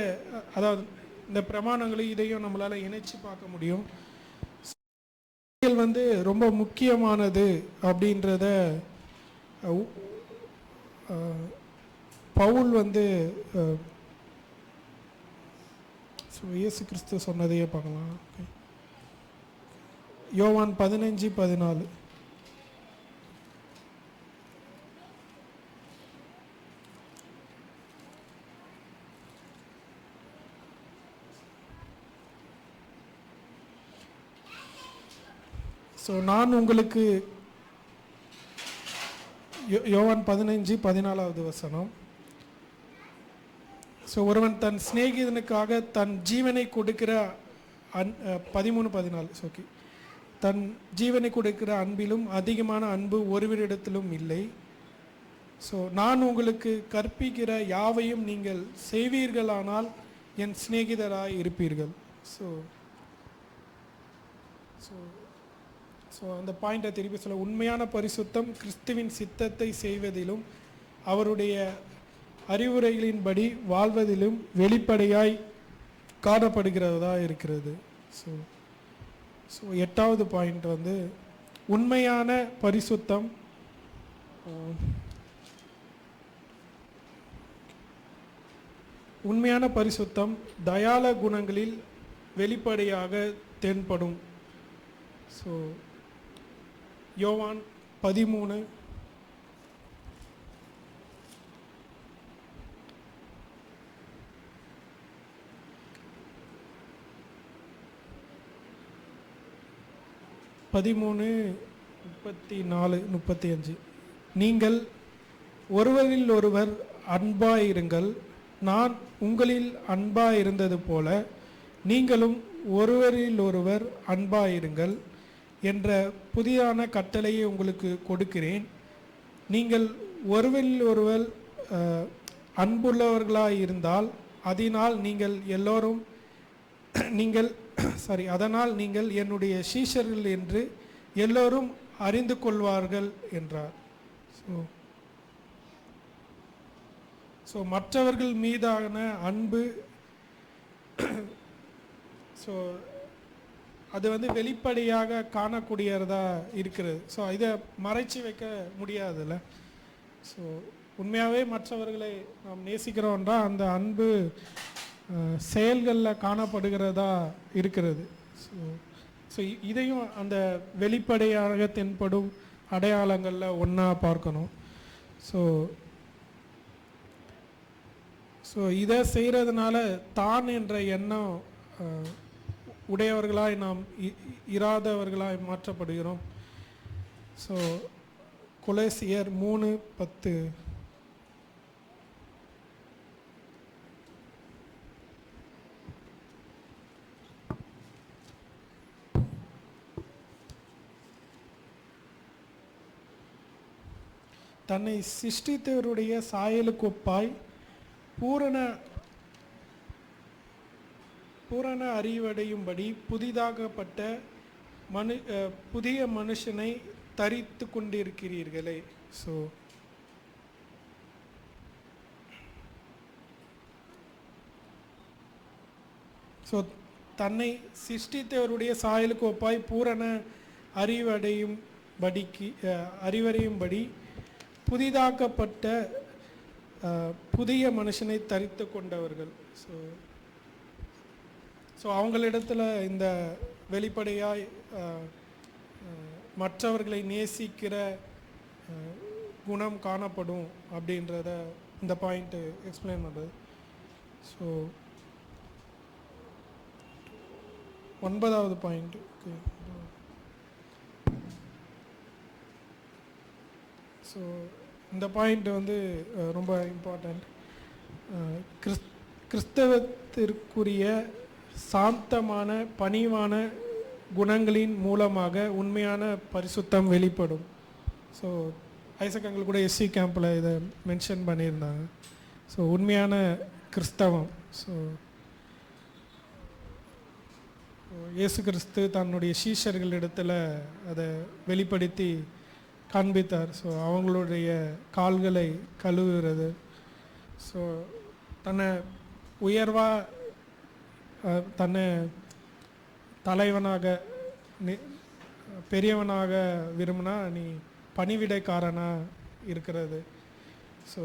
அதாவது இந்த பிரமாணங்களையும் இதையும் நம்மளால் இணைச்சி பார்க்க முடியும். ரொம்ப முக்கியமானது அப்படின்றத பவுல் இயேசு கிறிஸ்து சொன்னதையே பார்க்கலாம். யோவான் 15:14. ஸோ நான் உங்களுக்கு யோவான் 15:14 வசனம். ஸோ ஒருவன் தன் சிநேகிதனுக்காக தன் ஜீவனை கொடுக்கிற 13:14. ஓகே, தன் ஜீவனை கொடுக்கிற அன்பிலும் அதிகமான அன்பு ஒருவரிடத்திலும் இல்லை. ஸோ நான் உங்களுக்கு கற்பிக்கிற யாவையும் நீங்கள் செய்வீர்களானால் என் சிநேகிதராய் இருப்பீர்கள். ஸோ அந்த பாயிண்டை திருப்பி சொல்ல, உண்மையான பரிசுத்தம் கிறிஸ்துவின் சித்தத்தை செய்வதிலும் அவருடைய அறிவுரைகளின்படி வாழ்வதிலும் வெளிப்படையாய் காணப்படுகிறதா இருக்கிறது. ஸோ 8வது பாயிண்ட் உண்மையான பரிசுத்தம் தயாள குணங்களில் வெளிப்படையாக தென்படும். ஸோ யோவான் 13 34-35. நீங்கள் ஒருவரில் ஒருவர் அன்பாயிருங்கள், நான் உங்களில் அன்பாயிருந்தது போல நீங்களும் ஒருவரில் ஒருவர் அன்பாயிருங்கள் என்ற புதிதான கட்டளையை உங்களுக்கு கொடுக்கிறேன். நீங்கள் ஒருவரில் ஒருவர் அன்புள்ளவர்களாக இருந்தால் அதனால் நீங்கள் என்னுடைய சீஷர்கள் என்று எல்லோரும் அறிந்து கொள்வார்கள் என்றார். ஸோ மற்றவர்கள் மீதான அன்பு ஸோ அது வந்து வெளிப்படையாக காணக்கூடியதா இருக்கிறது. ஸோ இதை மறைச்சி வைக்க முடியாதுல்ல. ஸோ உண்மையாகவே மற்றவர்களை நாம் நேசிக்கிறோன்றா அந்த அன்பு செயல்களில் காணப்படுகிறதா இருக்கிறது. ஸோ ஸோ இதையும் அந்த வெளிப்படையாக தென்படும் அடையாளங்களில் ஒன்றா பார்க்கணும். ஸோ ஸோ இதை செய்கிறதுனால தான் என்ற எண்ணம் உடையவர்களாய் நாம் இராதவர்களாய் மாற்றப்படுகிறோம். ஸோ கொலோசியர் 3:10. தன்னை சிருஷ்டித்தவருடைய சாயலுக்கு ஒப்பாய் பூரண அறிவடையும்படி புதிதாகப்பட்ட புதிய மனுஷனை தரித்து கொண்டிருக்கிறீர்களே. ஸோ தன்னை சிருஷ்டித்தவருடைய சாயலுக்கு ஒப்பாய் பூரண அறிவடையும்படி புதிதாக்கப்பட்ட புதிய மனுஷனை தரித்து கொண்டவர்கள். ஸோ அவங்களிடத்தில் இந்த வெளிப்படையாய் மற்றவர்களை நேசிக்கிற குணம் காணப்படும் அப்படின்றத இந்த பாயிண்ட்டு எக்ஸ்பிளைன் பண்ணுறது. ஸோ 9வது பாயிண்ட்டு. ஸோ இந்த பாயிண்ட் வந்து ரொம்ப இம்பார்ட்டண்ட். கிறிஸ்தவத்திற்குரிய சாந்தமான பணிவான குணங்களின் மூலமாக உண்மையான பரிசுத்தம் வெளிப்படும். ஸோ ஐசக்கங்கள் கூட எஸ்சி கேம்பில் இதை மென்ஷன் பண்ணியிருந்தாங்க. ஸோ உண்மையான கிறிஸ்தவம். ஸோ இயேசு கிறிஸ்து தன்னுடைய சீஷர்களிடத்தில் அதை வெளிப்படுத்தி காண்பித்தார். ஸோ அவங்களுடைய கால்களை கழுவுகிறது. ஸோ தன்னை உயர்வாக தன்னை தலைவனாக பெரியவனாக விரும்பினா நீ பணிவிடைக்காரனாக இருக்கிறது. ஸோ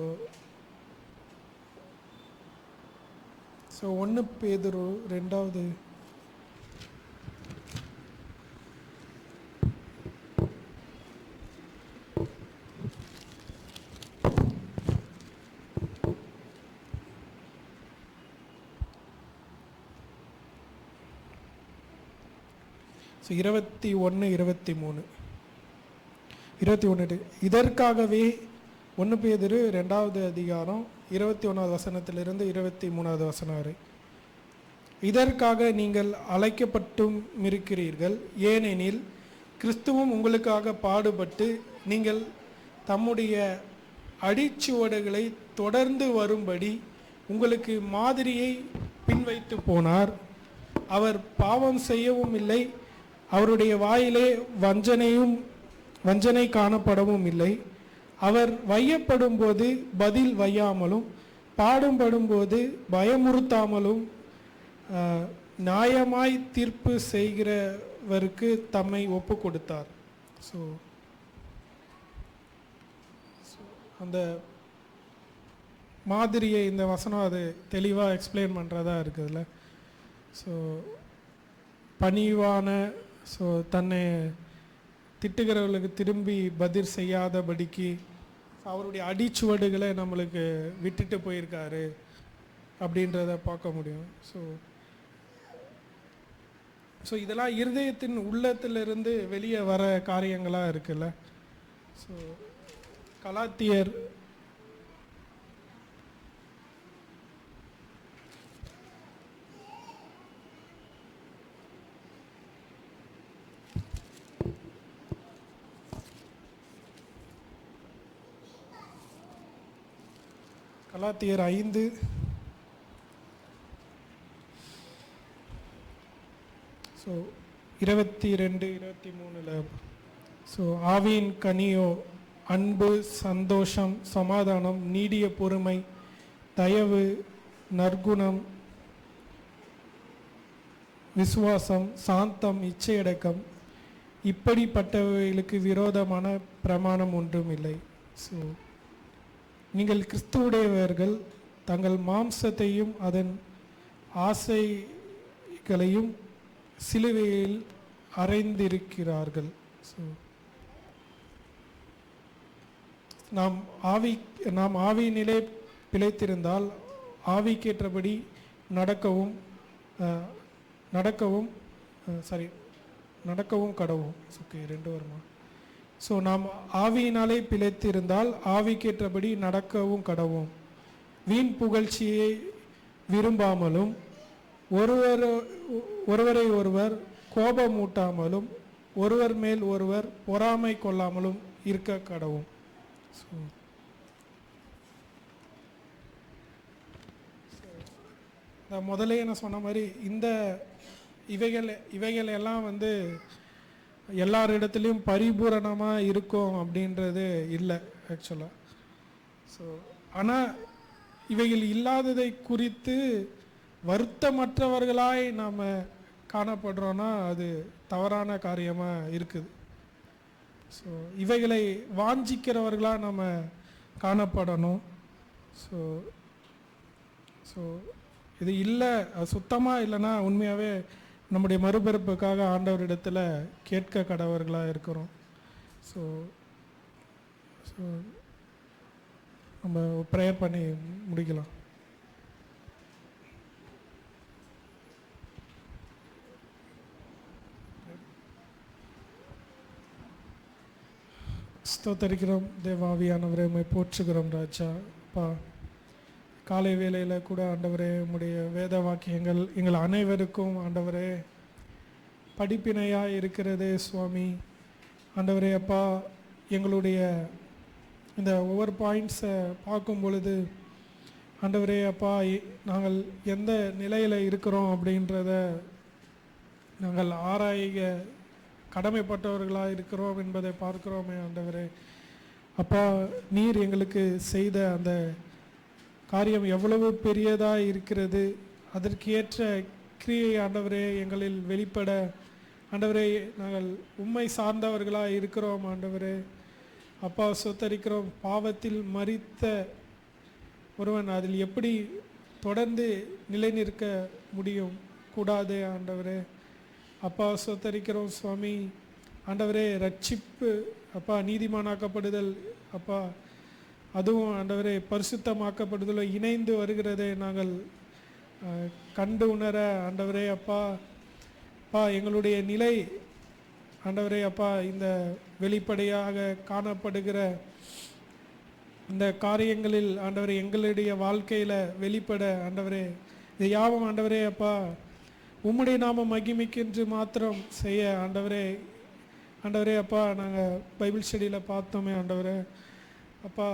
1 பேதுரு 2வது ஸோ 21-23 இதற்காகவே 1 பேதுரு 2வது அதிகாரம் 21வது வசனத்திலிருந்து 23வது வசனம் வரை. இதற்காக நீங்கள் அழைக்கப்பட்டும் இருக்கிறீர்கள், ஏனெனில் கிறிஸ்துவும் உங்களுக்காக பாடுபட்டு நீங்கள் தம்முடைய அடிச்சுவடுகளை தொடர்ந்து வரும்படி உங்களுக்கு மாதிரியை பின்வைத்து போனார். அவர் பாவம் செய்யவும் இல்லை, அவருடைய வாயிலே வஞ்சனை காணப்படவும் இல்லை. அவர் வையப்படும் போது பதில் வையாமலும் பாடுபடும் போது பயமுறுத்தாமலும் நியாயமாய் தீர்ப்பு செய்கிறவருக்கு தம்மை ஒப்பு கொடுத்தார். ஸோ அந்த மாதிரியை இந்த வசனம் அது தெளிவாக எக்ஸ்பிளைன் பண்ணுறதா இருக்குதுல்ல. ஸோ பணிவான, ஸோ தன்னை திட்டுகிறவர்களுக்கு திரும்பி பதில் செய்யாதபடிக்கு அவருடைய அடிச்சுவடுகளை நம்மளுக்கு விட்டுட்டு போயிருக்காரு அப்படின்றத பார்க்க முடியும். ஸோ இதெல்லாம் இருதயத்தின் உள்ளத்திலிருந்து வெளியே வர காரியங்களாக இருக்குல்ல. ஸோ கலாத்தியர் கலாத்தியர் 5 ஸோ 22-23. ஸோ ஆவியின் கனியோ அன்பு, சந்தோஷம், சமாதானம், நீடிய பொறுமை, தயவு, நற்குணம், விசுவாசம், சாந்தம், இச்சையடக்கம், இப்படிப்பட்டவைகளுக்கு விரோதமான பிரமாணம் ஒன்றும் இல்லை. ஸோ நீங்கள் கிறிஸ்துவுடையவர்கள் தங்கள் மாம்சத்தையும் அதன் ஆசைகளையும் சிலுவையில் அறைந்திருக்கிறார்கள். ஸோ நாம் ஆவியினிலே பிழைத்திருந்தால் ஆவிக்கேற்றபடி நடக்கவும் கடவும். ஓகே, 2 வருமா? ஸோ நாம் ஆவியினாலே பிழைத்திருந்தால் ஆவிக்கேற்றபடி நடக்கவும் கடவும். வீண் புகழ்ச்சியை விரும்பாமலும் ஒருவரை ஒருவர் கோபமூட்டாமலும் ஒருவர் மேல் ஒருவர் பொறாமை கொள்ளாமலும் இருக்க கடவும். ஸோ முதலே நான் சொன்ன மாதிரி இவைகள் எல்லாம் எல்லாரிடத்துலையும் பரிபூரணமாக இருக்கும் அப்படின்றது இல்லை ஆக்சுவலாக. ஸோ ஆனால் இவைகள் இல்லாததை குறித்து வருத்தமற்றவர்களாய் நாம் காணப்படுறோன்னா அது தவறான காரியமாக இருக்குது. ஸோ இவைகளை வாஞ்சிக்கிறவர்களாக நம்ம காணப்படணும். ஸோ ஸோ இது இல்லை, சுத்தமாக இல்லைன்னா உண்மையாகவே நம்முடைய மறுபிறப்புக்காக ஆண்டவரிடத்தில் கேட்க கடவர்களாக இருக்கிறோம். ஸோ ஸோ நம்ம ப்ரேயர் பண்ணி முடிக்கலாம். ஸ்தோத்தரிக்கிறோம் தேவாவியானவரே, உம்மை போற்றுகிறோம் ராஜா. அப்பா, காலை வேளையில் கூட ஆண்டவரே உம்முடைய வேத வாக்கியங்கள் எங்கள் அனைவருக்கும் ஆண்டவரே படிப்பினையாக இருக்கிறது சுவாமி. ஆண்டவரே அப்பா, எங்களுடைய இந்த ஒவ்வொரு பாயிண்ட்ஸை பார்க்கும் பொழுது ஆண்டவரே அப்பா, நாங்கள் எந்த நிலையில் இருக்கிறோம் அப்படின்றத நாங்கள் ஆராய்க கடமைப்பட்டவர்களாக இருக்கிறோம் என்பதை பார்க்கிறோமே ஆண்டவரே. அப்பா, நீர் எங்களுக்கு செய்த அந்த காரியம் எவ்வளவு பெரியதாக இருக்கிறது, அதற்கேற்ற கிரியை ஆண்டவரே எங்களில் வெளிப்பட ஆண்டவரே நாங்கள் உம்மை சார்ந்தவர்களாக இருக்கிறோம் ஆண்டவரே. அப்பா, சொத்தரிக்கிறோம். பாவத்தில் மரித்த ஒருவன் அதில் எப்படி தொடர்ந்து நிலை நிற்க முடியும்? கூடாது ஆண்டவரே. அப்பா, சொத்தரிக்கிறோம் சுவாமி. ஆண்டவரே, ரட்சிப்பு அப்பா, நீதிமானாக்கப்படுதல் அப்பா, அதுவும் ஆண்டவரே பரிசுத்தமாக்கப்படுதலும் இணைந்து வருகிறதை நாங்கள் கண்டு உணர ஆண்டவரே அப்பா அப்பா, எங்களுடைய நிலை ஆண்டவரே அப்பா, இந்த வெளிப்படையாக காணப்படுகிற இந்த காரியங்களில் ஆண்டவரே எங்களுடைய வாழ்க்கையில் வெளிப்பட ஆண்டவரே இது யாவும் ஆண்டவரே அப்பா உம்முடைய நாம மகிமைக்கென்று மாத்திரம் செய்ய ஆண்டவரே ஆண்டவரே அப்பா, நாங்கள் பைபிள் ஸ்டடியில் பார்த்தோமே ஆண்டவரே அப்பா,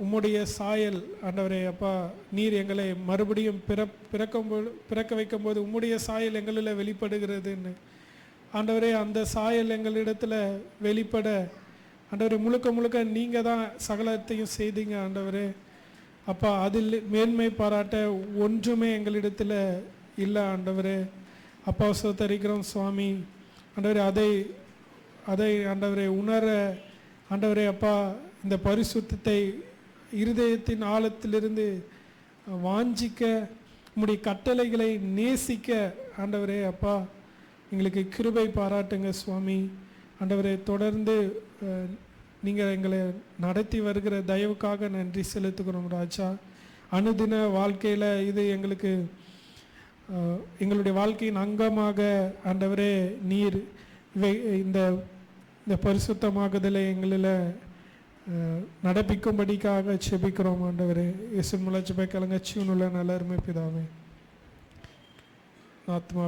உம்முடைய சாயல் ஆண்டவரே அப்பா, நீர் எங்களை மறுபடியும் பிறக்க வைக்கும்போது உம்முடைய சாயல் எங்களில் வெளிப்படுகிறதுன்னு ஆண்டவரே, அந்த சாயல் எங்களிடத்தில் வெளிப்பட ஆண்டவரே முழுக்க நீங்கள் தான் சகலத்தையும் செய்தீங்க ஆண்டவரே அப்பா. அதில் மேன்மை பாராட்ட ஒன்றுமே எங்களிடத்தில் இல்லை ஆண்டவரே அப்பா. சோத்தரிக்கிறோம் சுவாமி ஆண்டவரே. அதை ஆண்டவரே உணர ஆண்டவரே அப்பா, இந்த பரிசுத்தத்தை இருதயத்தின் ஆழத்திலிருந்து வாஞ்சிக்க உம்முடைய கட்டளைகளை நேசிக்க ஆண்டவரே அப்பா எங்களுக்கு கிருபை பாராட்டுங்க சுவாமி ஆண்டவரே. தொடர்ந்து நீங்கள் எங்களை நடத்தி வருகிற தயவுக்காக நன்றி செலுத்துகிறோம் ராஜா. அனுதின வாழ்க்கையில் இது எங்களுக்கு எங்களுடைய வாழ்க்கையின் அங்கமாக ஆண்டவரே நீர் இந்த பரிசுத்தமாகுதலை எங்களில் நடப்பிக்கும்படிக்காக செபிக்கிறோம் ஆண்டவரே. இயேசு மூலம் ஜெபக்கலங்க ஜீவனுள்ள நல்ல அருமை பிதாவே. ஆத்மா